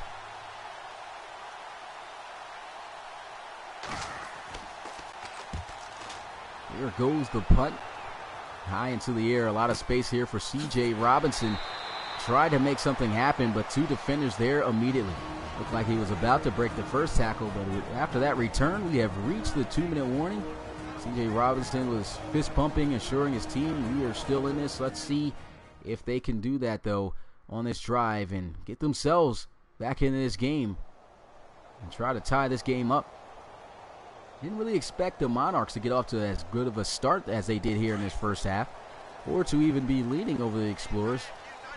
Here goes the punt. High into the air. A lot of space here for C.J. Robinson. Tried to make something happen, but 2 defenders there immediately. Looked like he was about to break the 1st tackle, but after that return, we have reached the 2-minute warning. C.J. Robinson was fist pumping, assuring his team we are still in this. Let's see if they can do that, though, on this drive and get themselves back into this game and try to tie this game up. Didn't really expect the Monarchs to get off to as good of a start as they did here in this 1st half, or to even be leading over the Explorers,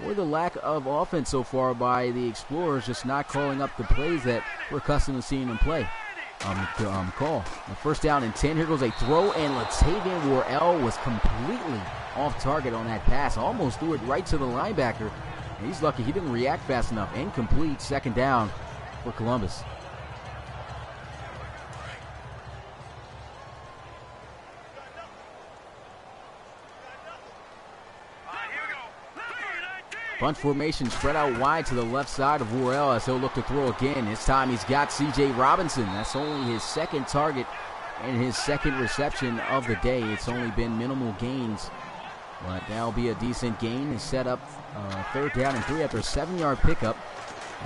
or the lack of offense so far by the Explorers, just not calling up the plays that we're accustomed to seeing them call. The 1st down and 10. Here goes a throw, and Latavian Worrell was completely off target on that pass. Almost threw it right to the linebacker. And he's lucky he didn't react fast enough. Incomplete. 2nd down for Columbus. Bunch formation spread out wide to the left side of Worrell as he'll look to throw again. This time he's got C.J. Robinson. That's only his 2nd target and his 2nd reception of the day. It's only been minimal gains, but that'll be a decent gain. It's set up 3rd down and 3 after a 7-yard pickup.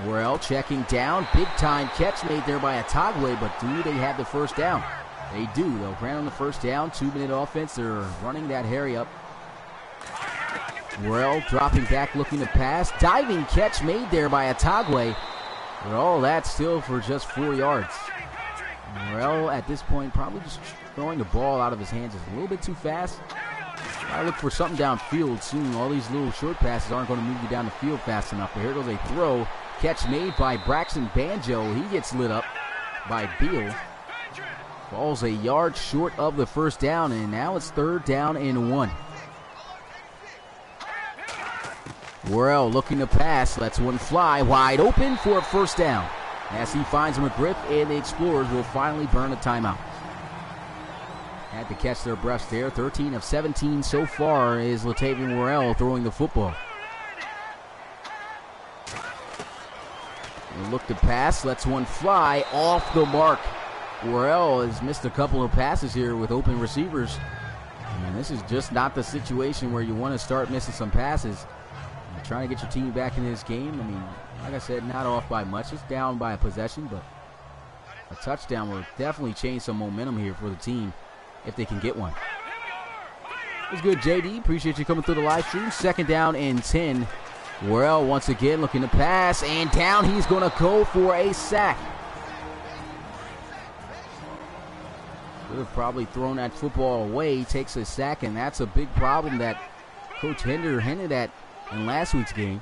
Worrell checking down. Big time catch made there by Atagwe, but do they have the 1st down? They do, though. Ran on the 1st down. 2-minute offense. They're running that hurry up. Worrell dropping back, looking to pass. Diving catch made there by Atagwe. But all that still for just 4 yards. Worrell at this point probably just throwing the ball out of his hands. Is a little bit too fast. I look for something downfield soon. All these little short passes aren't going to move you down the field fast enough. But here goes a throw. Catch made by Braxton Banjo. He gets lit up by Beal. Falls a yard short of the 1st down, and now it's 3rd down and 1. Worrell looking to pass, lets one fly, wide open for a 1st down. As he finds McGriff, and the Explorers will finally burn a timeout. Had to catch their breaths there. 13 of 17 so far is Latavian Worrell throwing the football. They look to pass, lets one fly, off the mark. Worrell has missed a couple of passes here with open receivers. And this is just not the situation where you want to start missing some passes. Trying to get your team back in this game. I mean, like I said, not off by much. It's down by a possession, but a touchdown will definitely change some momentum here for the team if they can get one. It was good, JD. Appreciate you coming through the live stream. 2nd down and 10. Worrell once again looking to pass, and down he's going to go for a sack. Could have probably thrown that football away. He takes a sack, and that's a big problem that Coach Hender hinted at in last week's game.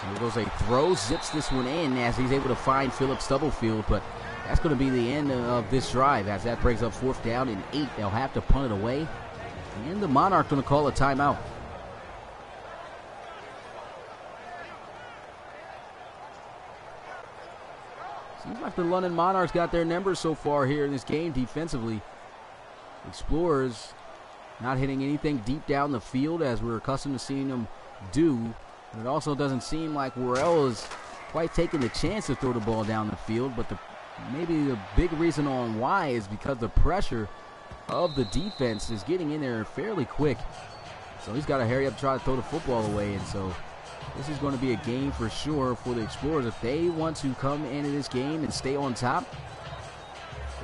Here goes a throw, zips this one in as he's able to find Philip Stubblefield, but that's going to be the end of this drive as that brings up 4th down and 8. They'll have to punt it away, and the Monarchs going to call a timeout. Seems like the London Monarchs got their numbers so far here in this game defensively. Explorers not hitting anything deep down the field as we're accustomed to seeing them do. And it also doesn't seem like Worrell is quite taking the chance to throw the ball down the field. But maybe the big reason on why is because the pressure of the defense is getting in there fairly quick. So he's got to hurry up, try to throw the football away. And so this is going to be a game for sure for the Explorers. If they want to come into this game and stay on top,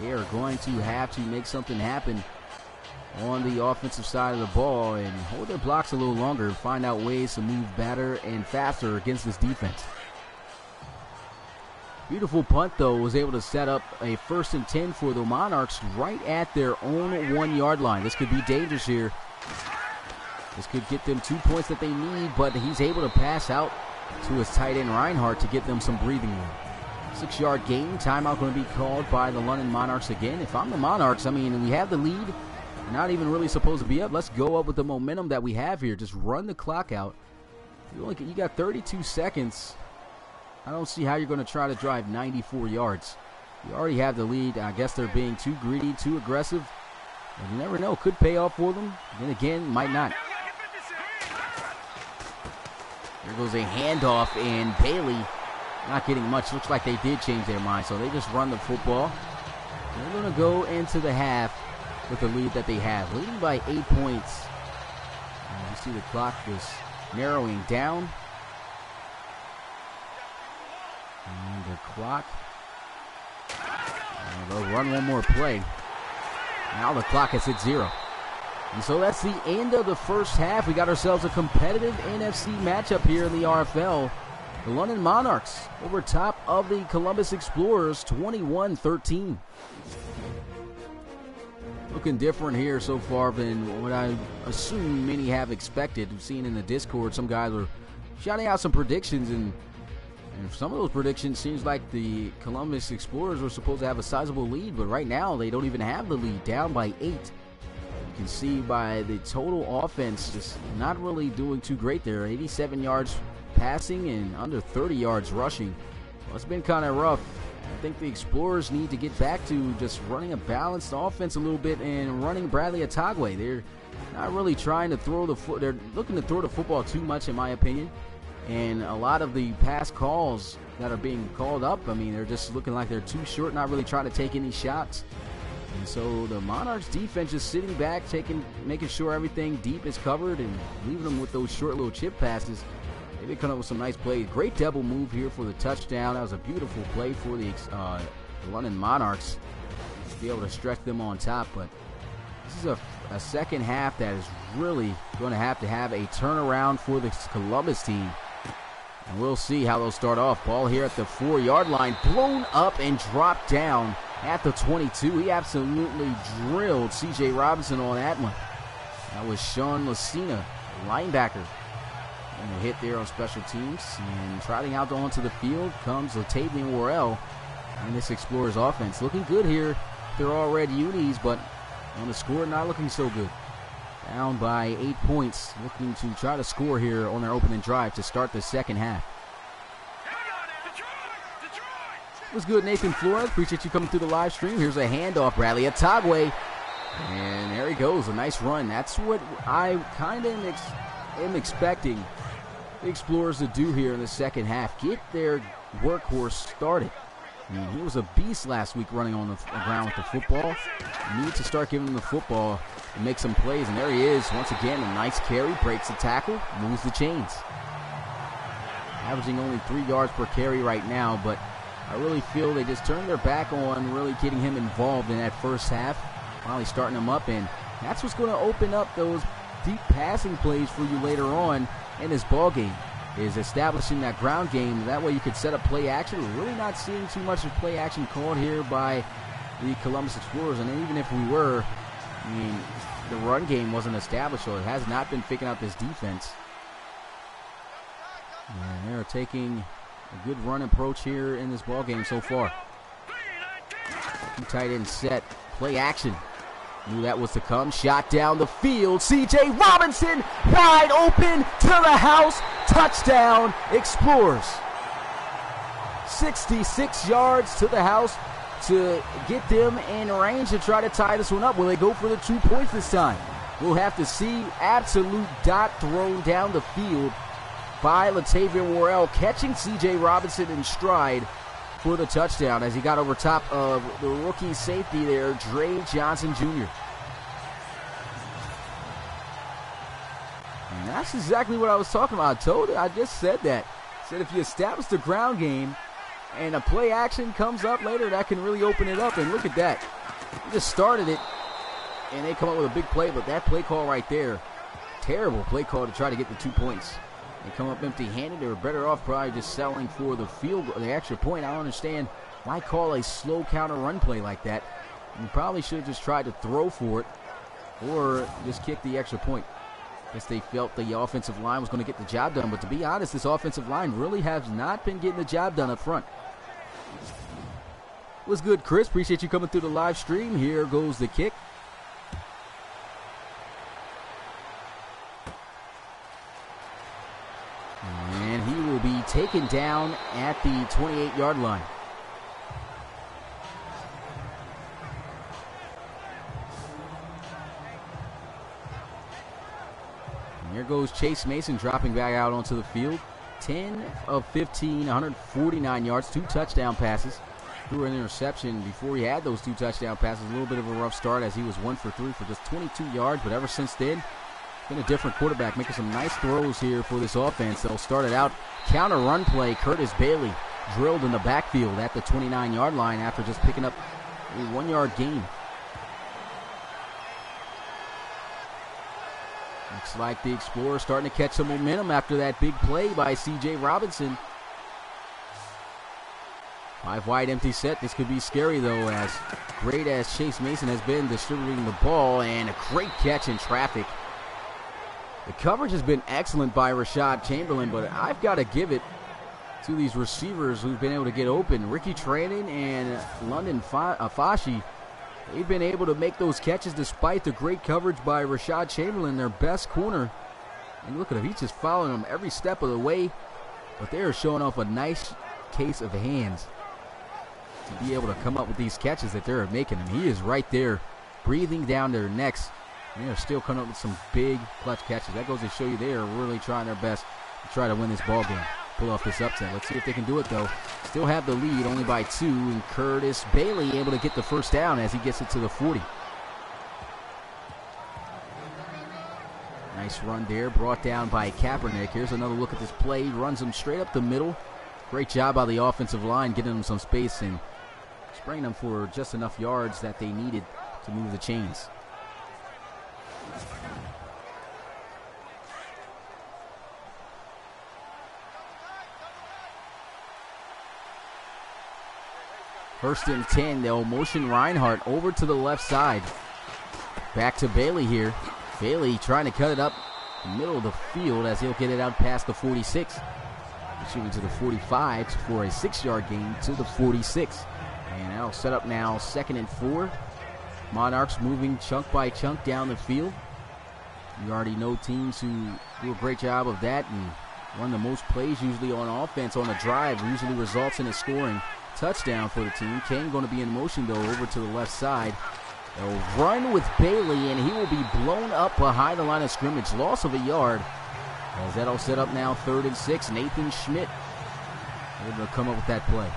they are going to have to make something happen on the offensive side of the ball and hold their blocks a little longer, find out ways to move better and faster against this defense. Beautiful punt, though, was able to set up a 1st and 10 for the Monarchs right at their own 1-yard line. This could be dangerous here. This could get them 2 points that they need, but he's able to pass out to his tight end Reinhardt to get them some breathing room. 6-yard gain. Timeout going to be called by the London Monarchs again. If I'm the Monarchs, I mean, we have the lead. We're not even really supposed to be up. Let's go up with the momentum that we have here. Just run the clock out. You got 32 seconds. I don't see how you're going to try to drive 94 yards. You already have the lead. I guess they're being too greedy, too aggressive. And you never know. Could pay off for them. Then again, might not. There goes a handoff, and Bailey not getting much. Looks like they did change their mind, so they just run the football. They're going to go into the half with the lead that they have, leading by 8 points. And you see the clock just narrowing down. And the clock. And they'll run one more play. Now the clock has hit 0. And so that's the end of the first half. We got ourselves a competitive NFC matchup here in the RFL. The London Monarchs over top of the Columbus Explorers, 21-13. Looking different here so far than what I assume many have expected. We've seen in the Discord some guys are shouting out some predictions, and some of those predictions seems like the Columbus Explorers were supposed to have a sizable lead, but right now they don't even have the lead, down by 8. You can see by the total offense just not really doing too great there. 87 yards passing and under 30 yards rushing. Well, it's been kind of rough. I think the Explorers need to get back to just running a balanced offense a little bit and running Bradley Atagwe. They're not really trying to throw the foot. They're looking to throw the football too much, in my opinion. And a lot of the pass calls that are being called up, I mean, they're just looking like they're too short, not really trying to take any shots. And so the Monarchs defense just sitting back, making sure everything deep is covered and leaving them with those short little chip passes. They've come up with some nice plays. Great double move here for the touchdown. That was a beautiful play for the London Monarchs to be able to stretch them on top. But this is a second half that is really going to have a turnaround for the Columbus team. And we'll see how they'll start off. Ball here at the 4-yard line, blown up and dropped down at the 22. He absolutely drilled C.J. Robinson on that one. That was Sean Lucina, linebacker. And a hit there on special teams. And trotting out onto the field comes Latavian Worrell and this Explorers offense. Looking good here. They're all red unis, but on the score, not looking so good. Down by 8 points, looking to try to score here on their opening drive to start the second half. What's good, Nathan Flores? Appreciate you coming through the live stream. Here's a handoff, Bradley Atagwe. And there he goes, a nice run. That's what I kind of am expecting the Explorers to do here in the second half. Get their workhorse started. I mean, he was a beast last week running on the ground with the football. Need to start giving him the football and make some plays. And there he is. Once again, a nice carry. Breaks the tackle. Moves the chains. Averaging only 3 yards per carry right now. But I really feel they just turned their back on really getting him involved in that first half. Finally starting him up. And that's what's going to open up those deep passing plays for you later on in this ball game. Is establishing that ground game. That way you could set up play action. We're really not seeing too much of play action called here by the Columbus Explorers. And even if we were, I mean, the run game wasn't established, so it has not been picking out this defense. And they're taking a good run approach here in this ball game so far. Two tight end set. Play action. Knew that was to come. Shot down the field. C.J. Robinson wide open to the house. Touchdown, Explorers. 66 yards to the house to get them in range to try to tie this one up. Will they go for the 2 points this time? We'll have to see. Absolute dot thrown down the field by Latavian Worrell, catching C.J. Robinson in stride for the touchdown as he got over top of the rookie safety there, Dre Johnson Jr. that's exactly what I was talking about. I just said that. Said if you establish the ground game and a play action comes up later, that can really open it up. And look at that. He just started it, and they come up with a big play, but that play call right there, terrible play call to try to get the 2 points. They come up empty-handed. They were better off probably just settling for the the extra point. I don't understand why call a slow counter run play like that. You probably should have just tried to throw for it or just kick the extra point. Guess they felt the offensive line was going to get the job done. But to be honest, this offensive line really has not been getting the job done up front. What's good, Chris? Appreciate you coming through the live stream. Here goes the kick. And he will be taken down at the 28-yard line. And here goes Chase Mason dropping back out onto the field. 10 of 15, 149 yards, 2 touchdown passes. Threw an interception before he had those 2 touchdown passes. A little bit of a rough start as he was 1 for 3 for just 22 yards. But ever since then, been a different quarterback, making some nice throws here for this offense. They'll start it out. Counter run play. Curtis Bailey drilled in the backfield at the 29-yard line after just picking up a 1-yard gain. Looks like the Explorers starting to catch some momentum after that big play by C.J. Robinson. 5 wide empty set. This could be scary, though, as great as Chase Mason has been distributing the ball, and a great catch in traffic. The coverage has been excellent by Rashad Chamberlain, but I've got to give it to these receivers who've been able to get open. Ricky Trannon and London Fashi, they've been able to make those catches despite the great coverage by Rashad Chamberlain, their best corner. And look at him. He's just following them every step of the way, but they are showing off a nice case of hands to be able to come up with these catches that they're making. And he is right there breathing down their necks. And they're still coming up with some big clutch catches. That goes to show you they are really trying their best to try to win this ball game, pull off this upset. Let's see if they can do it, though. Still have the lead, only by 2, and Curtis Bailey able to get the first down as he gets it to the 40. Nice run there, brought down by Kaepernick. Here's another look at this play. Runs him straight up the middle. Great job by the offensive line, getting them some space and spraying them for just enough yards that they needed to move the chains. First and 10, they'll motion Reinhardt over to the left side. Back to Bailey here. Bailey trying to cut it up the middle of the field as he'll get it out past the 46. Shooting to the 45 for a 6-yard gain to the 46. And that'll set up now 2nd and 4. Monarchs moving chunk by chunk down the field. You already know teams who do a great job of that and run the most plays usually on offense on a drive. Usually results in a scoring touchdown for the team. Kane going to be in motion, though, over to the left side. They'll run with Bailey, and he will be blown up behind the line of scrimmage. Loss of a yard. As that'll set up now 3rd and 6. Nathan Schmidt able to come up with that play.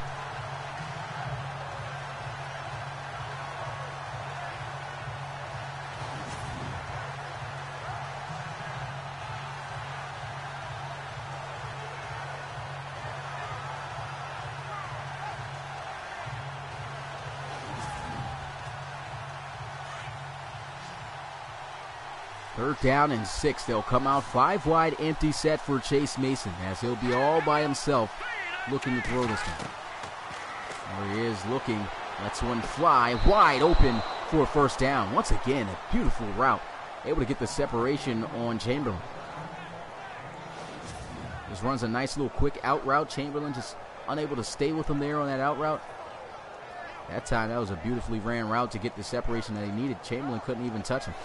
Third down and 6. They'll come out 5 wide empty set for Chase Mason as he'll be all by himself looking to throw this one. There he is looking. Lets one fly wide open for a first down. Once again, a beautiful route. Able to get the separation on Chamberlain. Just runs a nice little quick out route. Chamberlain just unable to stay with him there on that out route. That time, that was a beautifully ran route to get the separation that he needed. Chamberlain couldn't even touch him.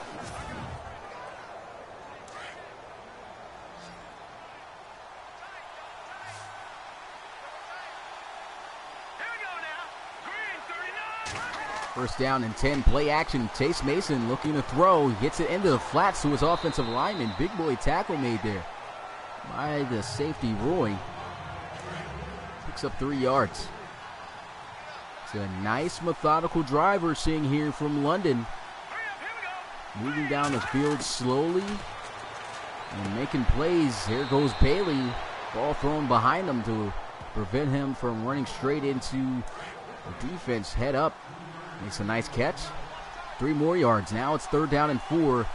First down and 10, play action. Chase Mason looking to throw. He gets it into the flats to his offensive lineman. Big boy tackle made there by the safety, Roy. Picks up 3 yards. It's a nice methodical drive we're seeing here from London. Moving down the field slowly. and making plays. Here goes Bailey. Ball thrown behind him to prevent him from running straight into the defense. Head up. Makes a nice catch. 3 more yards. Now it's 3rd down and 4.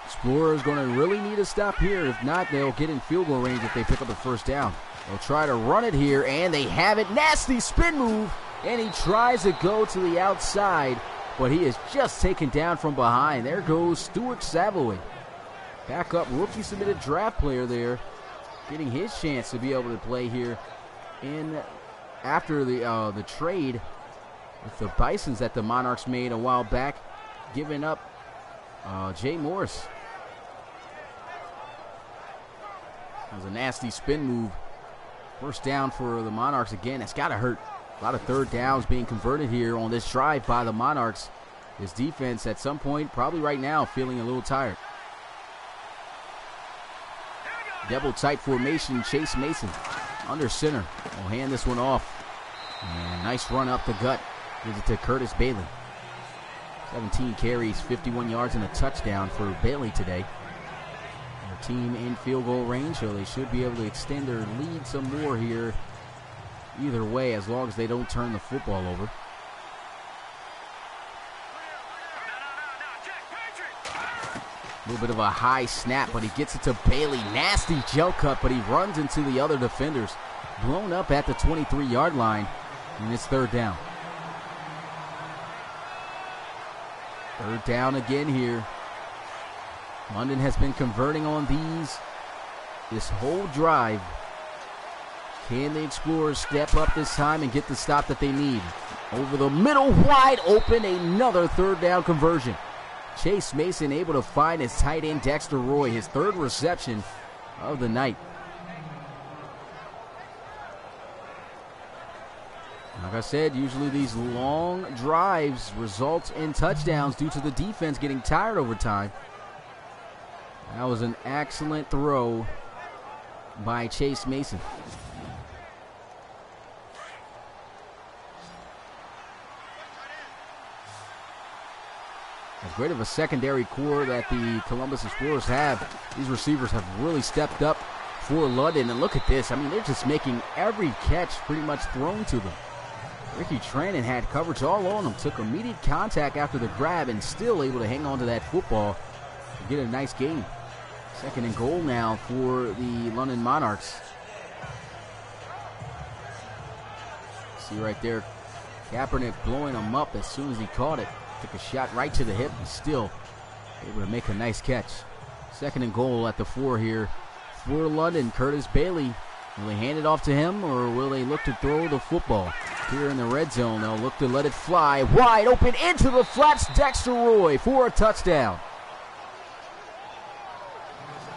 Explorers going to really need a stop here. If not, they'll get in field goal range if they pick up the 1st down. They'll try to run it here, and they have it. Nasty spin move, and he tries to go to the outside, but he is just taken down from behind. There goes Stuart Savoy. Backup rookie submitted draft player there, getting his chance to be able to play here after the trade with the Bisons that the Monarchs made a while back, giving up Jay Morris. That was a nasty spin move. 1st down for the Monarchs again. That's got to hurt. A lot of 3rd downs being converted here on this drive by the Monarchs. His defense at some point, probably right now, feeling a little tired. Double tight formation, Chase Mason under center. Will hand this one off. And nice run up the gut. Gives it to Curtis Bailey. 17 carries, 51 yards, and a touchdown for Bailey today. Their team in field goal range, so they should be able to extend their lead some more here. Either way, as long as they don't turn the football over. A little bit of a high snap, but he gets it to Bailey. Nasty jump cut, but he runs into the other defenders. Blown up at the 23-yard line, and it's 3rd down. 3rd down again here. London has been converting on this whole drive. Can the Explorers step up this time and get the stop that they need? Over the middle, wide open, another 3rd down conversion. Chase Mason able to find his tight end Dexter Roy, his 3rd reception of the night. Like I said, usually these long drives result in touchdowns due to the defense getting tired over time. That was an excellent throw by Chase Mason. As great of a secondary core that the Columbus Explorers have, these receivers have really stepped up for London. And look at this. I mean, they're just making every catch pretty much thrown to them. Ricky Trannon had coverage all on him, took immediate contact after the grab, and still able to hang on to that football to get a nice gain. 2nd and goal now for the London Monarchs. See right there, Kaepernick blowing him up as soon as he caught it. Took a shot right to the hip and still able to make a nice catch. 2nd and goal at the 4 here for London. Curtis Bailey. Will they hand it off to him, or will they look to throw the football? Here in the red zone, they'll look to let it fly. Wide open into the flats, Dexter Roy for a touchdown.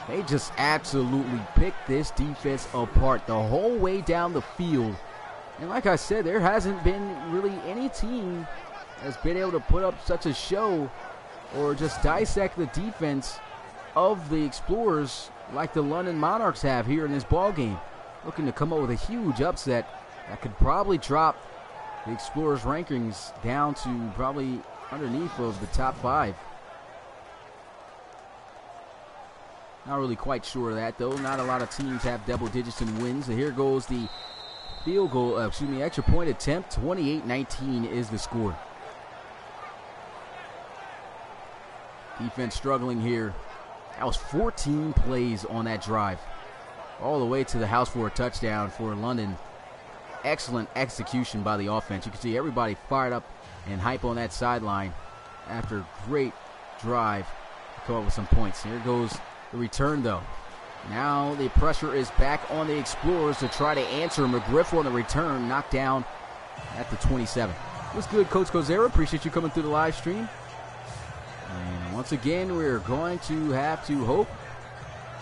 They just absolutely picked this defense apart the whole way down the field. And like I said, there hasn't been really any team that's been able to put up such a show or just dissect the defense of the Explorers like the London Monarchs have here in this ball game. Looking to come up with a huge upset that could probably drop the Explorers rankings down to probably underneath of the top 5. Not really quite sure of that, though. Not a lot of teams have double digits in wins. So here goes the field goal, extra point attempt. 28-19 is the score. Defense struggling here. That was 14 plays on that drive. All the way to the house for a touchdown for London. Excellent execution by the offense. You can see everybody fired up and hype on that sideline after a great drive to come up with some points. Here goes the return, though. Now the pressure is back on the Explorers to try to answer. McGriff on the return, knocked down at the 27. What's good, Coach Kozera? Appreciate you coming through the live stream. And once again, we're going to have to hope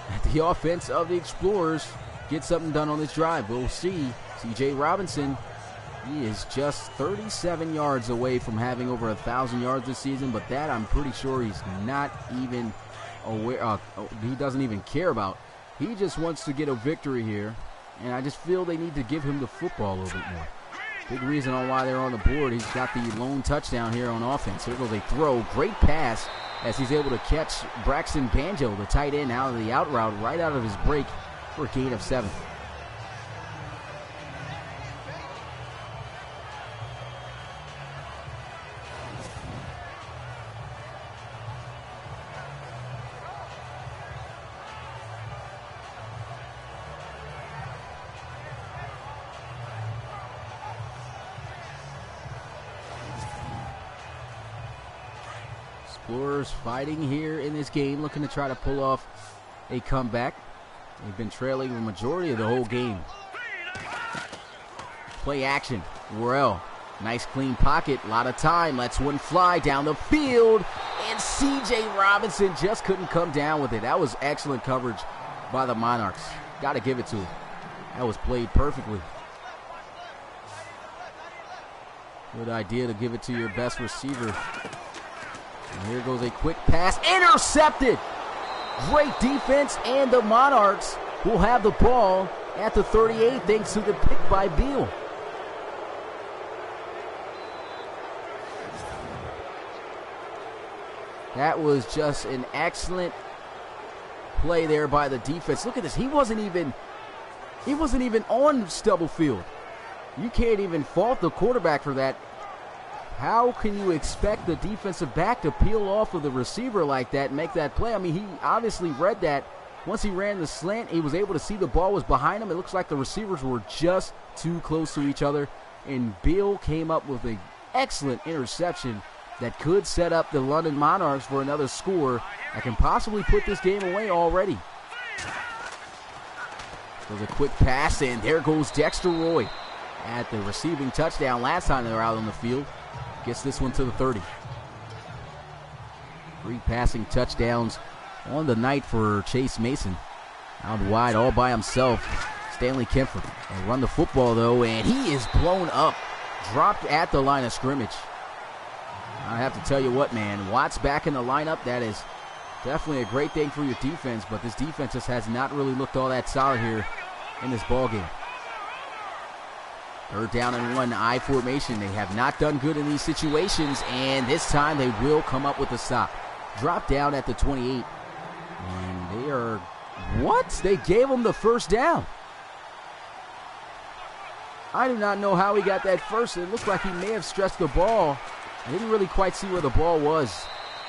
that the offense of the Explorers get something done on this drive. We'll see. C.J. Robinson, he is just 37 yards away from having over 1,000 yards this season, but that I'm pretty sure he's not even aware, he doesn't even care about. He just wants to get a victory here, and I just feel they need to give him the football a little bit more. Big reason on why they're on the board. He's got the lone touchdown here on offense. Here goes a throw. Great pass as he's able to catch Braxton Banjo, the tight end, out of the out route, right out of his break for a gain of 7. Explorers fighting here in this game, looking to try to pull off a comeback. They've been trailing the majority of the whole game. Play action. Worrell. Nice clean pocket. A lot of time. Lets one fly down the field. And C.J. Robinson just couldn't come down with it. That was excellent coverage by the Monarchs. Got to give it to him. That was played perfectly. Good idea to give it to your best receiver. And here goes a quick pass. Intercepted! Great defense, and the Monarchs will have the ball at the 38 thanks to the pick by Beal. That was just an excellent play there by the defense. Look at this. He wasn't even on Stubblefield. You can't even fault the quarterback for that. How can you expect the defensive back to peel off of the receiver like that and make that play? I mean, he obviously read that. Once he ran the slant, he was able to see the ball was behind him. It looks like the receivers were just too close to each other. And Bill came up with an excellent interception that could set up the London Monarchs for another score that can possibly put this game away already. There's a quick pass, and there goes Dexter Roy at the receiving touchdown last time they were out on the field. Gets this one to the 30. 3 passing touchdowns on the night for Chase Mason. Out wide all by himself. Stanley Kempford. They run the football though, and he is blown up. Dropped at the line of scrimmage. I have to tell you what, man. Watts back in the lineup. That is definitely a great thing for your defense, but this defense just has not really looked all that solid here in this ball game. 3rd down and 1, I formation. They have not done good in these situations, and this time they will come up with a stop. Drop down at the 28, and they are, what? They gave him the first down. I do not know how he got that first. It looked like he may have stretched the ball. I didn't really quite see where the ball was,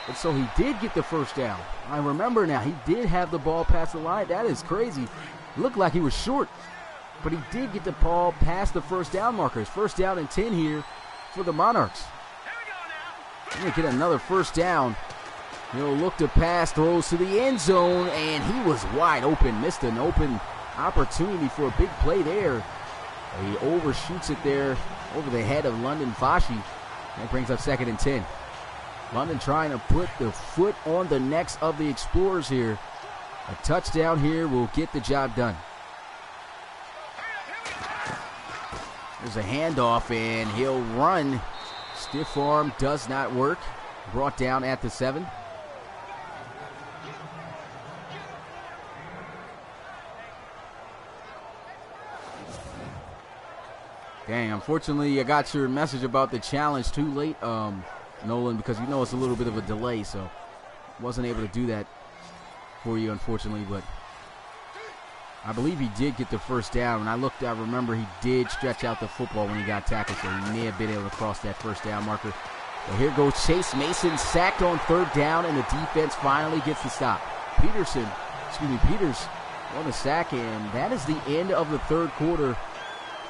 and so he did get the first down. I remember now, he did have the ball past the line. That is crazy. It looked like he was short. But he did get the ball past the first down markers. 1st down and 10 here for the Monarchs. He's going to get another first down. He'll look to pass, throws to the end zone, and he was wide open. Missed an open opportunity for a big play there. He overshoots it there over the head of London Fashi. That brings up 2nd and 10. London trying to put the foot on the necks of the Explorers here. A touchdown here will get the job done. There's a handoff, and he'll run. Stiff arm does not work. Brought down at the 7. Dang, unfortunately, I got your message about the challenge too late, Nolan, because you know it's a little bit of a delay, so wasn't able to do that for you, unfortunately, but I believe he did get the first down. When I looked, I remember he did stretch out the football when he got tackled, so he may have been able to cross that first down marker. But here goes Chase Mason, sacked on 3rd down, and the defense finally gets the stop. Peters on the sack, and that is the end of the 3rd quarter.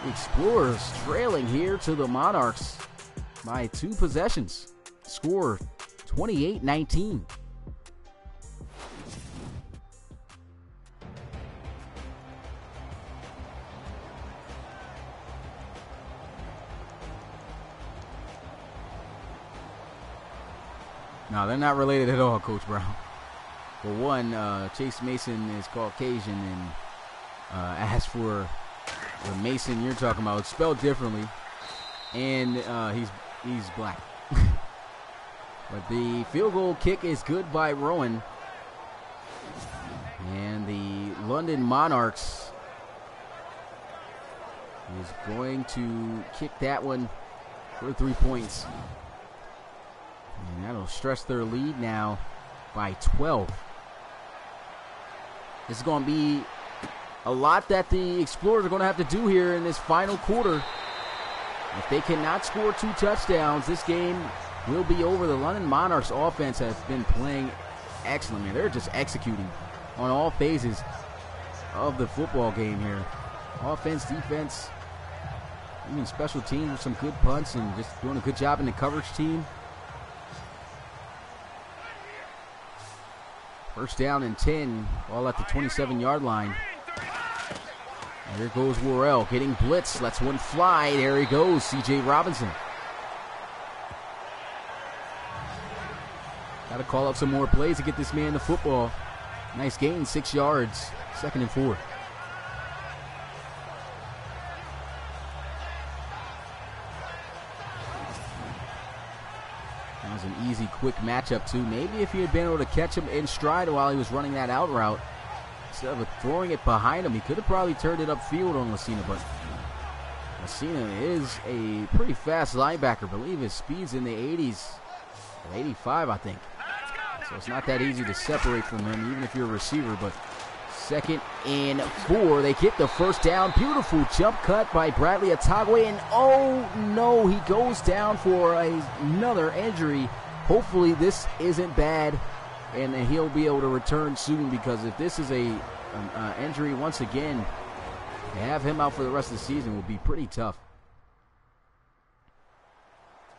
The Explorers trailing here to the Monarchs by 2 possessions. Score 28-19. No, they're not related at all, Coach Brown. For one, Chase Mason is Caucasian, and as for the Mason you're talking about, it's spelled differently, and he's black. But the field goal kick is good by Rowan, and the London Monarchs is going to kick that one for 3 points. And that'll stretch their lead now by 12. This is going to be a lot that the Explorers are going to have to do here in this final quarter. If they cannot score 2 touchdowns, this game will be over. The London Monarchs offense has been playing excellent, man. They're just executing on all phases of the football game here. Offense, defense, even special teams with some good punts and just doing a good job in the coverage team. First down and 10, all at the 27-yard line. And here goes Worrell getting blitzed, lets one fly. There he goes, C.J. Robinson. Got to call up some more plays to get this man the football. Nice gain, 6 yards, 2nd and 4. That was an easy, quick matchup, too. Maybe if he had been able to catch him in stride while he was running that out route, instead of throwing it behind him, he could have probably turned it upfield on Lucina, but Lucina is a pretty fast linebacker. I believe his speed's in the 80s, 85, I think. So it's not that easy to separate from him, even if you're a receiver, but 2nd and 4. They get the first down. Beautiful jump cut by Bradley Atagwe, and oh no, he goes down for another injury. Hopefully this isn't bad, and he'll be able to return soon, because if this is an injury once again, to have him out for the rest of the season will be pretty tough.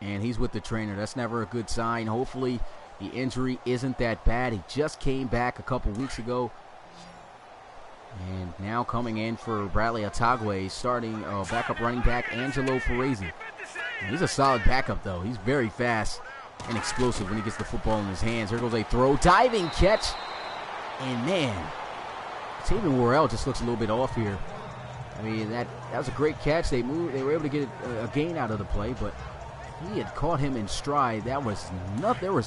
And he's with the trainer. That's never a good sign. Hopefully the injury isn't that bad. He just came back a couple weeks ago. And now coming in for Bradley Atagwe, starting backup running back Angelo Ferrezi. He's a solid backup, though. He's very fast and explosive when he gets the football in his hands. Here goes a throw, diving catch. And man, Taven Worrell just looks a little bit off here. I mean, that was a great catch. They were able to get a gain out of the play, but he had caught him in stride. There was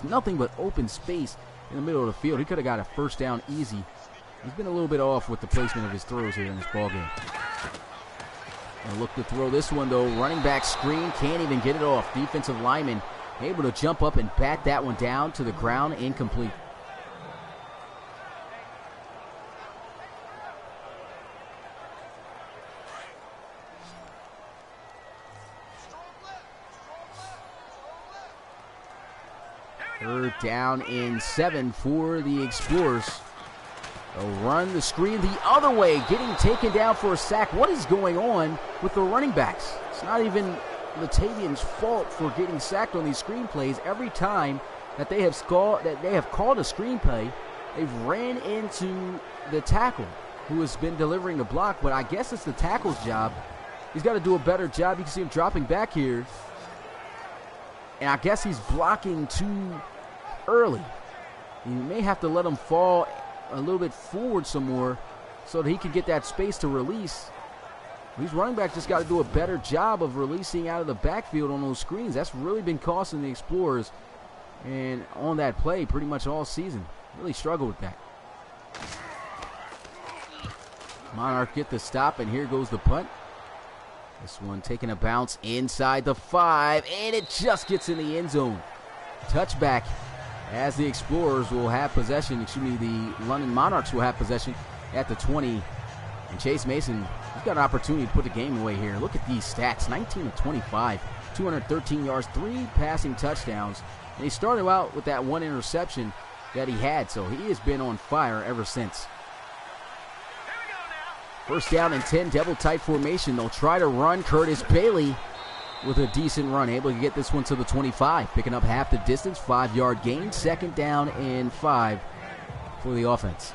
nothing but open space in the middle of the field. He could have got a first down easy. He's been a little bit off with the placement of his throws here in this ballgame. And look to throw this one, though. Running back screen, can't even get it off. Defensive lineman able to jump up and bat that one down to the ground, incomplete. Third down and 7 for the Explorers. They'll run the screen the other way, getting taken down for a sack. What is going on with the running backs? It's not even Latavian's fault for getting sacked on these screen plays. Every time that they have called a screen play, they've ran into the tackle who has been delivering the block, but I guess it's the tackle's job. He's got to do a better job. You can see him dropping back here. And I guess he's blocking too early. You may have to let him fall a little bit forward some more so that he can get that space to release. These running backs just got to do a better job of releasing out of the backfield on those screens. That's really been costing the Explorers, and on that play pretty much all season. Really struggled with that. Monarch get the stop, and here goes the punt. This one taking a bounce inside the 5, and it just gets in the end zone. Touchback as the Explorers will have possession. The London Monarchs will have possession at the 20. And Chase Mason, he's got an opportunity to put the game away here. Look at these stats, 19 of 25, 213 yards, 3 passing touchdowns. And he started out with that 1 interception that he had, so he has been on fire ever since. First down and 10, double tight formation. They'll try to run. Curtis Bailey with a decent run, able to get this one to the 25, picking up half the distance, 5-yard gain. Second down and 5 for the offense.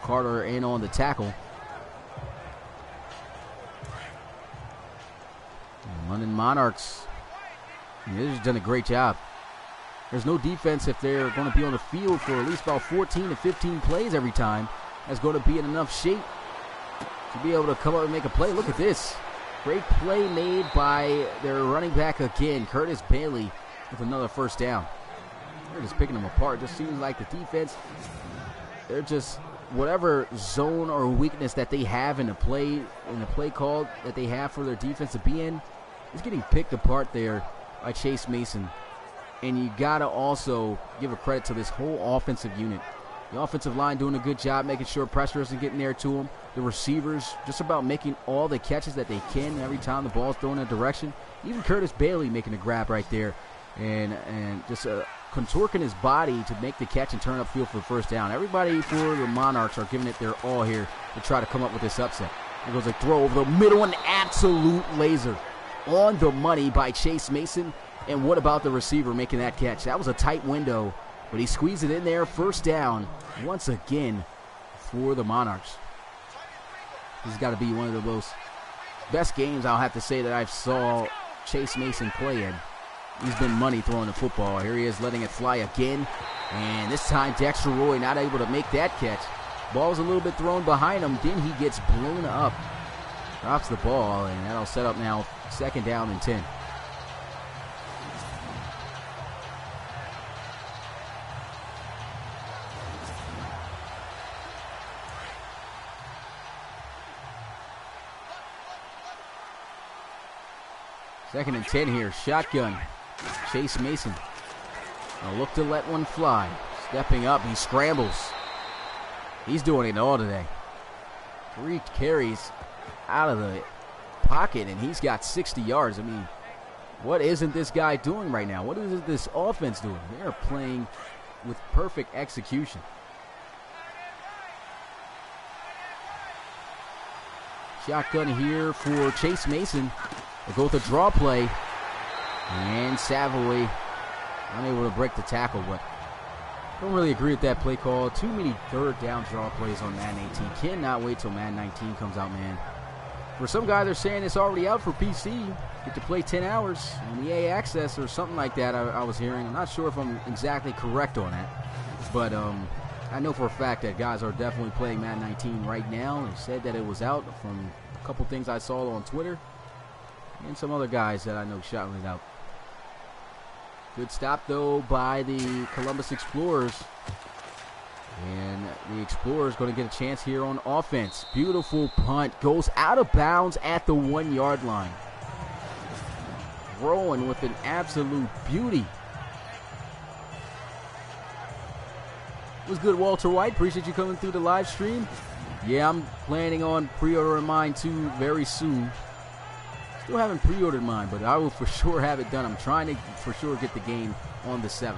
Carter in on the tackle. And London Monarchs, they've done a great job. There's no defense if they're going to be on the field for at least about 14 to 15 plays every time. That's going to be in enough shape to be able to come up and make a play. Look at this. Great play made by their running back again, Curtis Bailey, with another first down. They're just picking them apart. Just seems like the defense, they're just whatever zone or weakness that they have in the play call that they have for their defense to be in is getting picked apart there by Chase Mason. And you got to also give a credit to this whole offensive unit. The offensive line doing a good job making sure pressure isn't getting there to them. The receivers just about making all the catches that they can every time the ball's thrown in a direction. Even Curtis Bailey making a grab right there and just contorting his body to make the catch and turn upfield for the first down. Everybody for the Monarchs are giving it their all here to try to come up with this upset. There goes a throw over the middle, an absolute laser on the money by Chase Mason. And what about the receiver making that catch? That was a tight window, but he squeezed it in there. First down once again for the Monarchs. This has got to be one of the most best games, I'll have to say, that I've saw Chase Mason play in. He's been money throwing the football. Here he is letting it fly again. And this time Dexter Roy not able to make that catch. Ball's a little bit thrown behind him. Then he gets blown up. Drops the ball, and that'll set up now 2nd down and 10. Second and 10 here. Shotgun. Chase Mason. I'll look to let one fly. Stepping up. He scrambles. He's doing it all today. 3 carries out of the pocket, and he's got 60 yards. I mean, what isn't this guy doing right now? What is this offense doing? They are playing with perfect execution. Shotgun here for Chase Mason. They go with a draw play. And Savoy unable to break the tackle, but don't really agree with that play call. Too many 3rd down draw plays on Madden 18. Cannot wait till Madden 19 comes out, man. For some guy, they're saying it's already out for PC. Get to play 10 hours on EA Access or something like that, I was hearing. I'm not sure if I'm exactly correct on that. But I know for a fact that guys are definitely playing Madden 19 right now. They said that it was out from a couple things I saw on Twitter. And some other guys that I know shouting it out. Good stop, though, by the Columbus Explorers. And the Explorers going to get a chance here on offense. Beautiful punt. Goes out of bounds at the 1-yard line. Rolling with an absolute beauty. It was good, Walter White. Appreciate you coming through the live stream. Yeah, I'm planning on pre-ordering mine, too, very soon. Still haven't pre-ordered mine, but I will for sure have it done. I'm trying to for sure get the game on the 7th.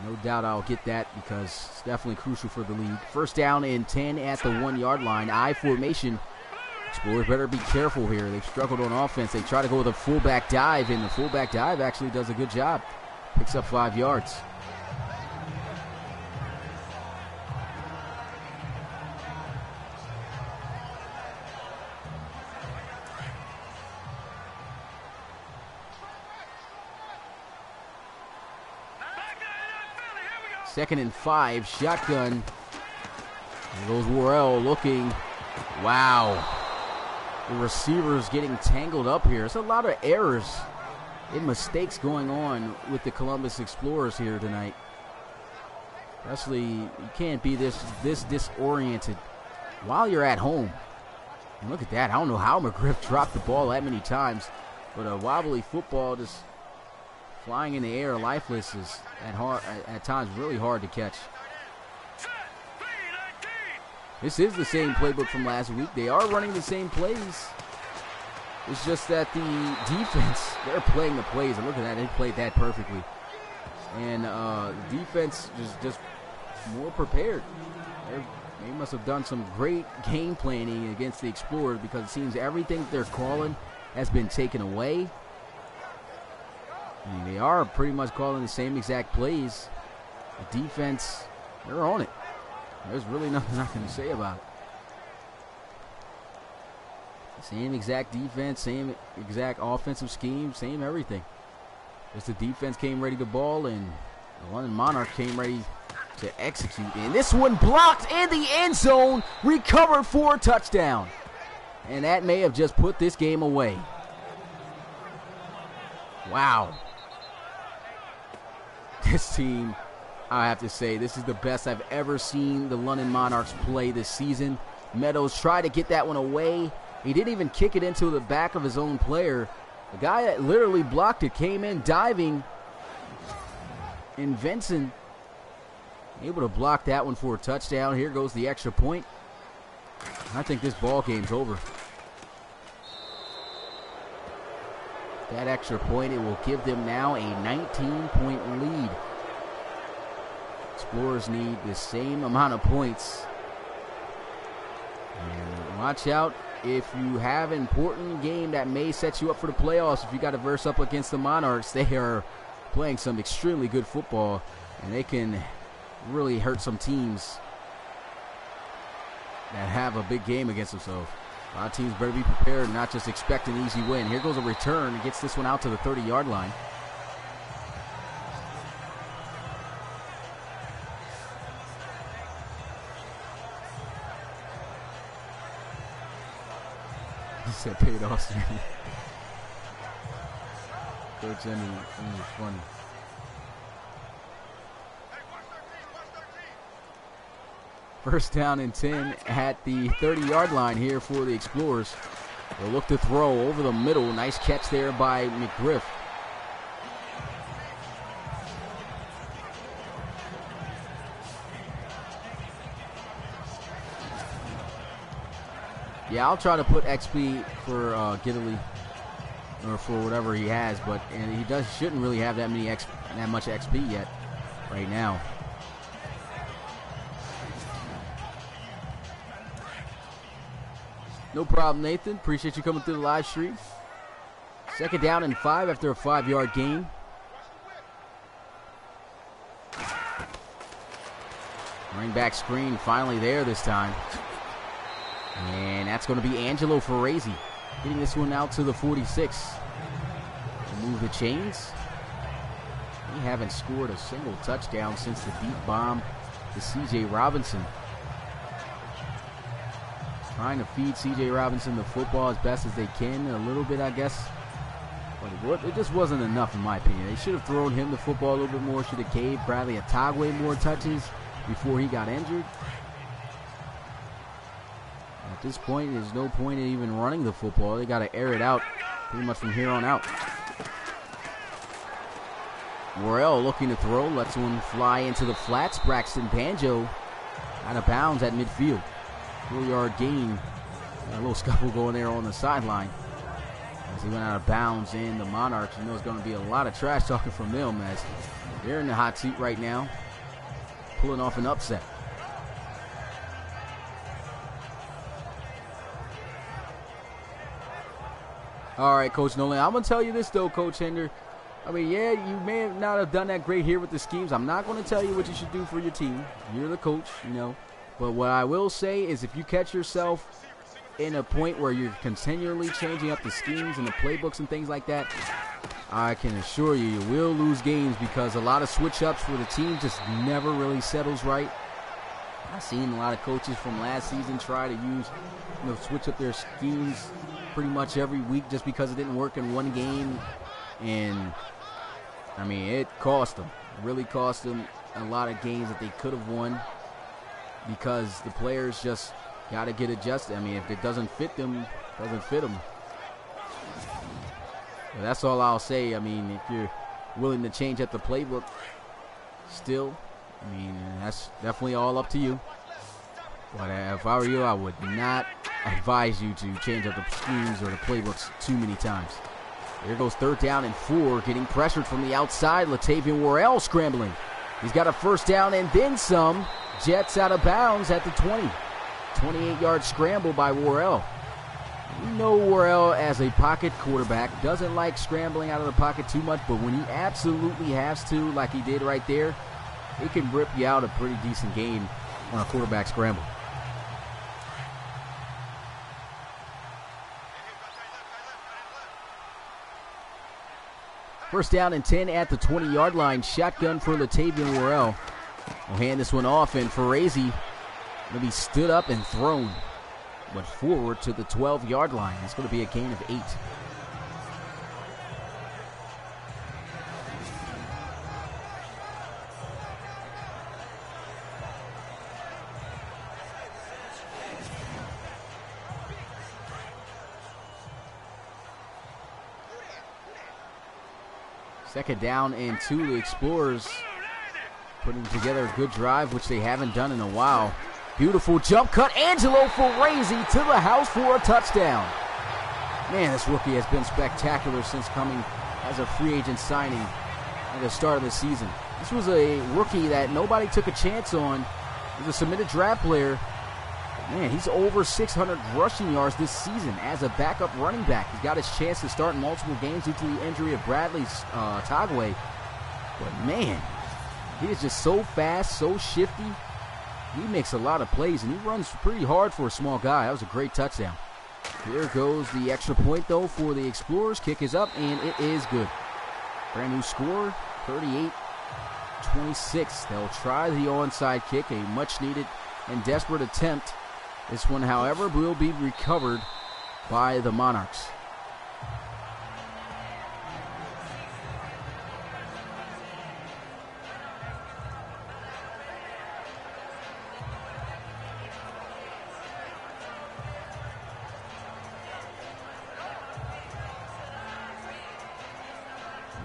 No doubt I'll get that because it's definitely crucial for the league. First down and 10 at the 1-yard line. I formation. Explorers better be careful here. They've struggled on offense. They try to go with a fullback dive, and the fullback dive actually does a good job. Picks up 5 yards. Second and 5, shotgun. There goes Worrell looking. Wow. The receiver's getting tangled up here. There's a lot of errors and mistakes going on with the Columbus Explorers here tonight. Especially, you can't be this disoriented while you're at home. And look at that. I don't know how McGriff dropped the ball that many times, but a wobbly football just flying in the air, lifeless, is at times really hard to catch. This is the same playbook from last week. They are running the same plays. It's just that the defense, they're playing the plays. And look at that, they played that perfectly. And the defense is just more prepared. They must have done some great game planning against the Explorers because it seems everything they're calling has been taken away. I mean, they are pretty much calling the same exact plays. The defense, they're on it. There's really nothing I can say about it. Same exact defense, same exact offensive scheme, same everything. Just the defense came ready to ball, and the London Monarchs came ready to execute. And this one blocked in the end zone, recovered for a touchdown. And that may have just put this game away. Wow. This team I have to say, this is the best I've ever seen the London Monarchs play this season. Meadows tried to get that one away. He didn't even kick it into the back of his own player. The guy that literally blocked it came in diving. And Vincent able to block that one for a touchdown. Here goes the extra point. I think this ball game's over. That extra point, it will give them now a 19-point lead. Explorers need the same amount of points. And watch out if you have an important game that may set you up for the playoffs. If you got to verse up against the Monarchs, they are playing some extremely good football, and they can really hurt some teams that have a big game against them. So a lot of teams better be prepared and not just expect an easy win. Here goes a return. He gets this one out to the 30-yard line. He said paid off. Coach Emmy was funny. First down and 10 at the 30-yard line here for the Explorers. They'll look to throw over the middle. Nice catch there by McGriff. Yeah, I'll try to put XP for Gidley or for whatever he has, but he shouldn't really have that much XP yet right now. No problem, Nathan. Appreciate you coming through the live stream. Second down and 5 after a 5-yard gain. Running back screen finally there this time. And that's going to be Angelo Ferrazzi getting this one out to the 46. Move the chains. They haven't scored a single touchdown since the deep bomb to C.J. Robinson. Trying to feed C.J. Robinson the football as best as they can, a little bit, I guess. But it just wasn't enough, in my opinion. They should have thrown him the football a little bit more, should have gave Bradley Atagwe more touches before he got injured. At this point, there's no point in even running the football. They got to air it out pretty much from here on out. Worrell looking to throw, lets one fly into the flats. Braxton Banjo out of bounds at midfield. 4-yard gain. A little scuffle going there on the sideline as he went out of bounds. And the Monarchs, you know, there's going to be a lot of trash talking from them as they're in the hot seat right now, pulling off an upset. All right, Coach Nolan. I'm going to tell you this, though, Coach Hender. I mean, yeah, you may not have done that great here with the schemes. I'm not going to tell you what you should do for your team. You're the coach, you know. But what I will say is if you catch yourself in a point where you're continually changing up the schemes and the playbooks and things like that, I can assure you, you will lose games because a lot of switch-ups for the team just never really settles right. I've seen a lot of coaches from last season try to switch up their schemes pretty much every week just because it didn't work in one game. And, I mean, it cost them. It really cost them a lot of games that they could have won because the players just got to get adjusted. I mean, if it doesn't fit them, it doesn't fit them. But that's all I'll say. I mean, if you're willing to change up the playbook still, I mean, that's definitely all up to you. But if I were you, I would not advise you to change up the schemes or the playbooks too many times. Here goes 3rd down and 4, getting pressured from the outside. Latavian Worrell scrambling. He's got a first down and then some. Jets out of bounds at the 20. 28-yard scramble by Worrell. You know Worrell as a pocket quarterback doesn't like scrambling out of the pocket too much, but when he absolutely has to, like he did right there, he can rip you out a pretty decent game on a quarterback scramble. First down and 10 at the 20-yard line. Shotgun for Latavian Worrell. We'll hand this one off, and Ferrazzi will be stood up and thrown, but forward to the 12-yard line. It's going to be a gain of 8. Second down and 2. The Explorers putting together a good drive, which they haven't done in a while. Beautiful jump cut. Angelo Ferrazzi to the house for a touchdown. Man, this rookie has been spectacular since coming as a free agent signing at the start of the season. This was a rookie that nobody took a chance on. He was a submitted draft player. Man, he's over 600 rushing yards this season as a backup running back. He's got his chance to start in multiple games due to the injury of Bradley Tagway. But man, he is just so fast, so shifty. He makes a lot of plays, and he runs pretty hard for a small guy. That was a great touchdown. Here goes the extra point, though, for the Explorers. Kick is up, and it is good. Brand new score, 38-26. They'll try the onside kick, a much-needed and desperate attempt. This one, however, will be recovered by the Monarchs.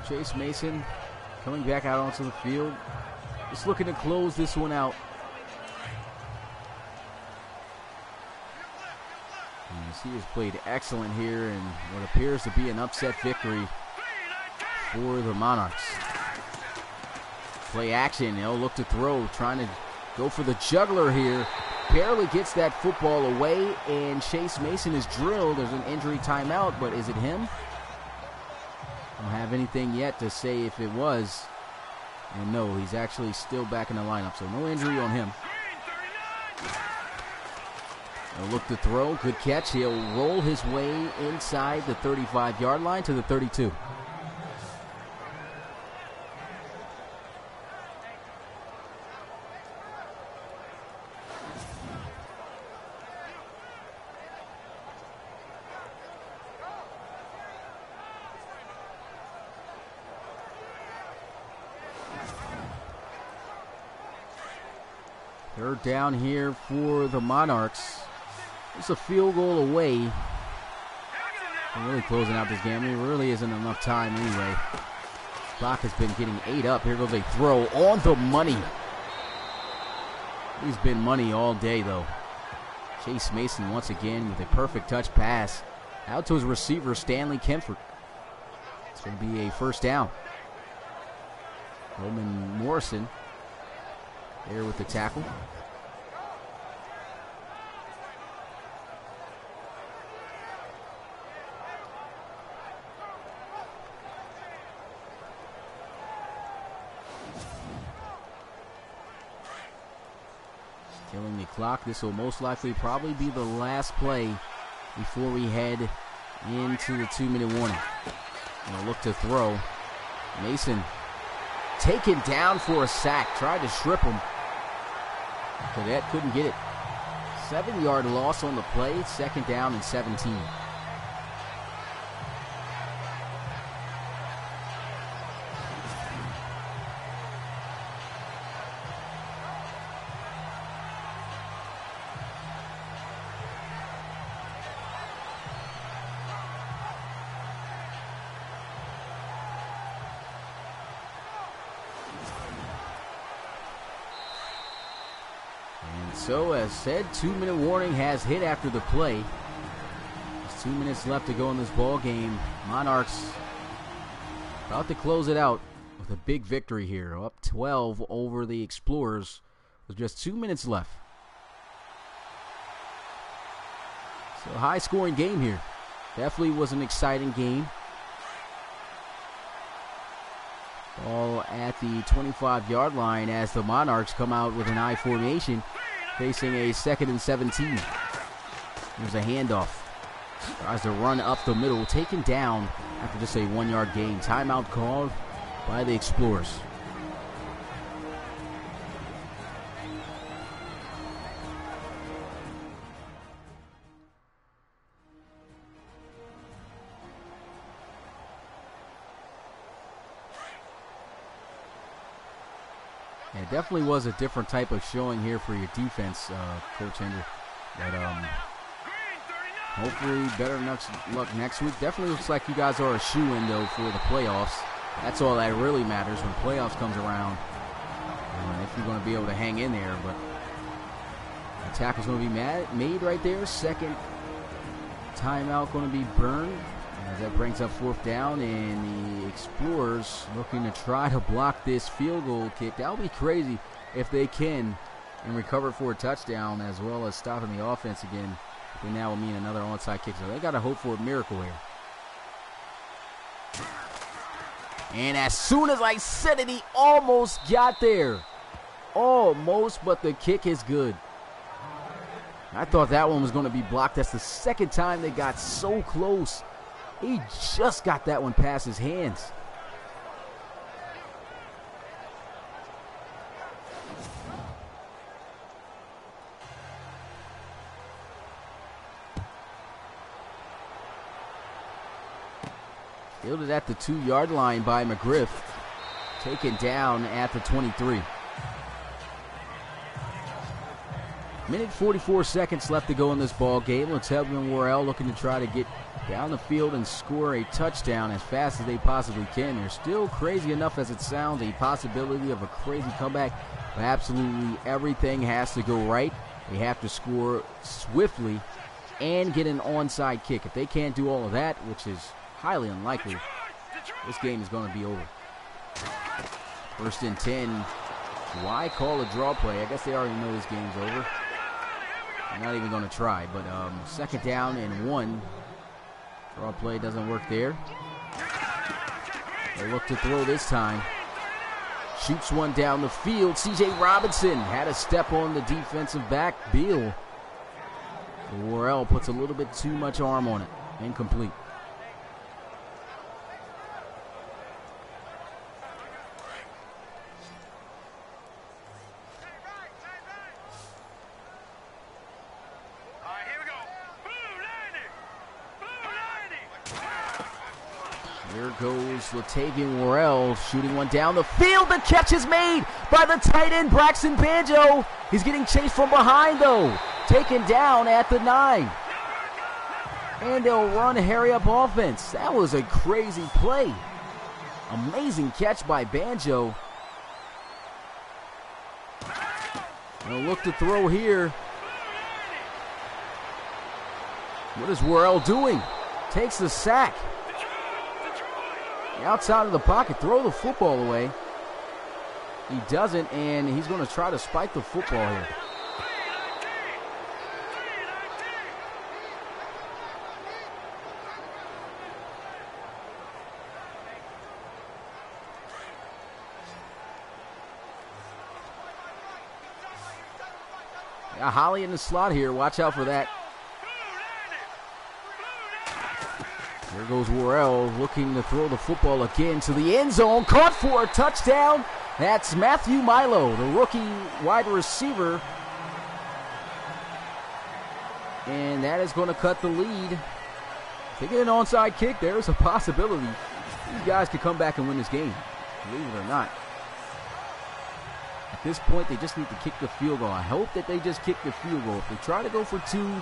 Chase Mason coming back out onto the field. Just looking to close this one out. He has played excellent here in what appears to be an upset victory for the Monarchs. Play action. They'll look to throw, trying to go for the juggler here. Barely gets that football away, and Chase Mason is drilled. There's an injury timeout, but is it him? I don't have anything yet to say if it was. And no, he's actually still back in the lineup, so no injury on him. He'll look to throw. Good catch. He'll roll his way inside the 35-yard line to the 32. Third down here for the Monarchs. It's a field goal away. They're really closing out this game. I mean, it really isn't enough time anyway. Clock has been getting ate up. Here goes a throw on the money. He's been money all day, though. Chase Mason once again with a perfect touch pass out to his receiver, Stanley Kemford. It's going to be a first down. Roman Morrison there with the tackle. Killing the clock. This will most likely probably be the last play before we head into the 2-minute warning. Gonna look to throw. Mason taken down for a sack. Tried to strip him. Cadet couldn't get it. 7-yard loss on the play. Second down and 17. So, as said, 2-minute warning has hit after the play. There's 2 minutes left to go in this ball game. Monarchs about to close it out with a big victory here. Up 12 over the Explorers with just 2 minutes left. So, high-scoring game here. Definitely was an exciting game. Ball at the 25-yard line as the Monarchs come out with an I formation, facing a 2nd and 17. There's a handoff. Tries to run up the middle, taken down after just a 1-yard gain. Timeout called by the Explorers. It definitely was a different type of showing here for your defense, Coach Hendry. But hopefully better luck next week. Definitely looks like you guys are a shoo-in, though, for the playoffs. That's all that really matters when playoffs comes around. If you're going to be able to hang in there, but the tackle's going to be made right there. Second timeout going to be burned. As that brings up 4th down, and the Explorers looking to try to block this field goal kick. That would be crazy if they can and recover for a touchdown, as well as stopping the offense again. But now will mean another onside kick. So they got to hope for a miracle here. And as soon as I said it, he almost got there. Almost, but the kick is good. I thought that one was going to be blocked. That's the second time they got so close. He just got that one past his hands. Fielded at the 2-yard line by McGriff. Taken down at the 23. Minute 44 seconds left to go in this ball game. Latteb and Worrell looking to try to get down the field and score a touchdown as fast as they possibly can. They're still crazy enough as it sounds, a possibility of a crazy comeback, but absolutely everything has to go right. They have to score swiftly and get an onside kick. If they can't do all of that, which is highly unlikely, this game is going to be over. 1st and 10. Why call a draw play? I guess they already know this game's over. I'm not even going to try, but 2nd down and 1. Draw play doesn't work there. They look to throw this time. Shoots one down the field. C.J. Robinson had a step on the defensive back, Beal. Worrell puts a little bit too much arm on it. Incomplete. Here goes Latavian Worrell shooting one down the field. The catch is made by the tight end Braxton Banjo. He's getting chased from behind though. Taken down at the 9. And they'll run hurry-up offense. That was a crazy play. Amazing catch by Banjo. They'll look to throw here. What is Worrell doing? Takes the sack. Outside of the pocket, throw the football away. He doesn't, and he's going to try to spike the football here. Holly in the slot here. Watch out for that. There goes Worrell looking to throw the football again to the end zone. Caught for a touchdown. That's Matthew Milo, the rookie wide receiver. And that is going to cut the lead. If they get an onside kick, there's a possibility these guys could come back and win this game. Believe it or not. At this point, they just need to kick the field goal. I hope that they just kick the field goal. If they try to go for 2,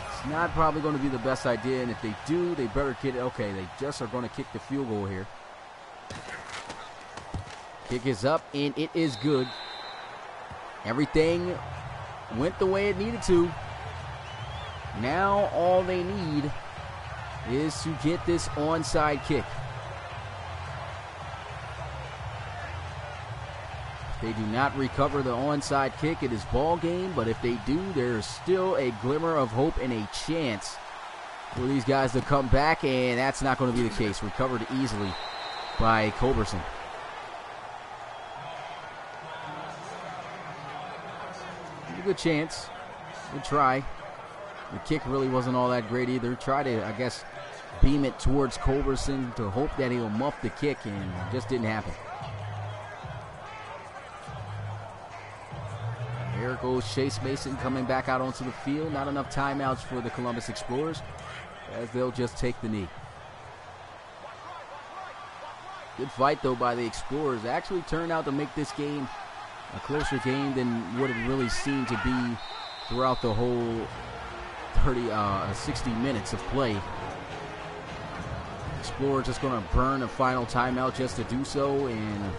it's not probably going to be the best idea, and if they do, they better get it. Okay, they just are going to kick the field goal here. Kick is up, and it is good. Everything went the way it needed to. Now all they need is to get this onside kick. If they do not recover the onside kick, it is ball game, but if they do, there's still a glimmer of hope and a chance for these guys to come back, and that's not going to be the case. Recovered easily by Culberson. A good chance. Good try. The kick really wasn't all that great either. Try to, I guess, beam it towards Culberson to hope that he'll muff the kick, and it just didn't happen. Here goes Chase Mason coming back out onto the field. Not enough timeouts for the Columbus Explorers, as they'll just take the knee. Good fight, though, by the Explorers. They actually turned out to make this game a closer game than what it really seemed to be throughout the whole 60 minutes of play. Explorer just going to burn a final timeout just to do so, and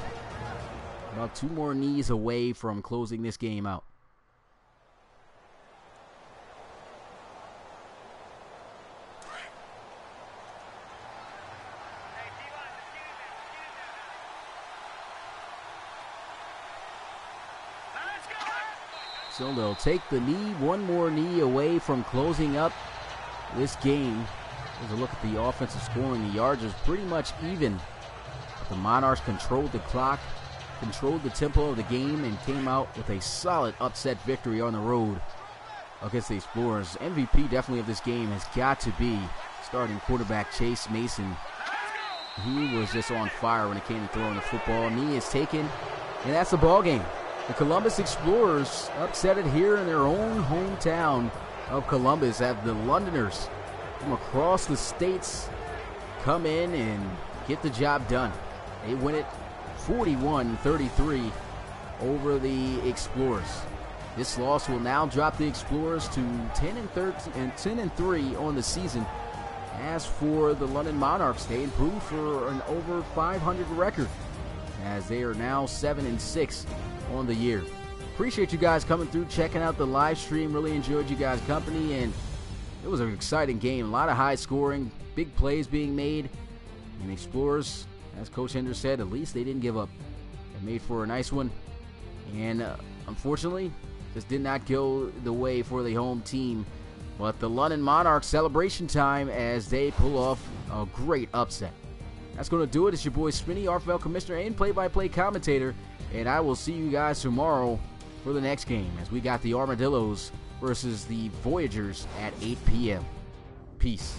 about 2 more knees away from closing this game out. So they'll take the knee, 1 more knee away from closing up this game. As a look at the offensive scoring, the yards is pretty much even. The Monarchs controlled the clock, controlled the tempo of the game, and came out with a solid upset victory on the road against the Explorers. MVP definitely of this game has got to be starting quarterback Chase Mason. He was just on fire when it came to throwing the football. Knee is taken, and that's the ball game. The Columbus Explorers upset it here in their own hometown of Columbus, as the Londoners from across the states come in and get the job done. They win it 41-33 over the Explorers. This loss will now drop the Explorers to 10-3 on the season. As for the London Monarchs, they improved for an over 500 record, as they are now 7-6 on the year. Appreciate you guys coming through, checking out the live stream. Really enjoyed you guys' company, and it was an exciting game. A lot of high scoring, big plays being made. And the Explorers, as Coach Henders said, at least they didn't give up. They made for a nice one. And unfortunately, this did not go the way for the home team. But the London Monarchs, celebration time as they pull off a great upset. That's going to do it. It's your boy Smitty, RFL Commissioner and play-by-play commentator. And I will see you guys tomorrow for the next game, as we got the Armadillos versus the Voyagers at 8 p.m. Peace.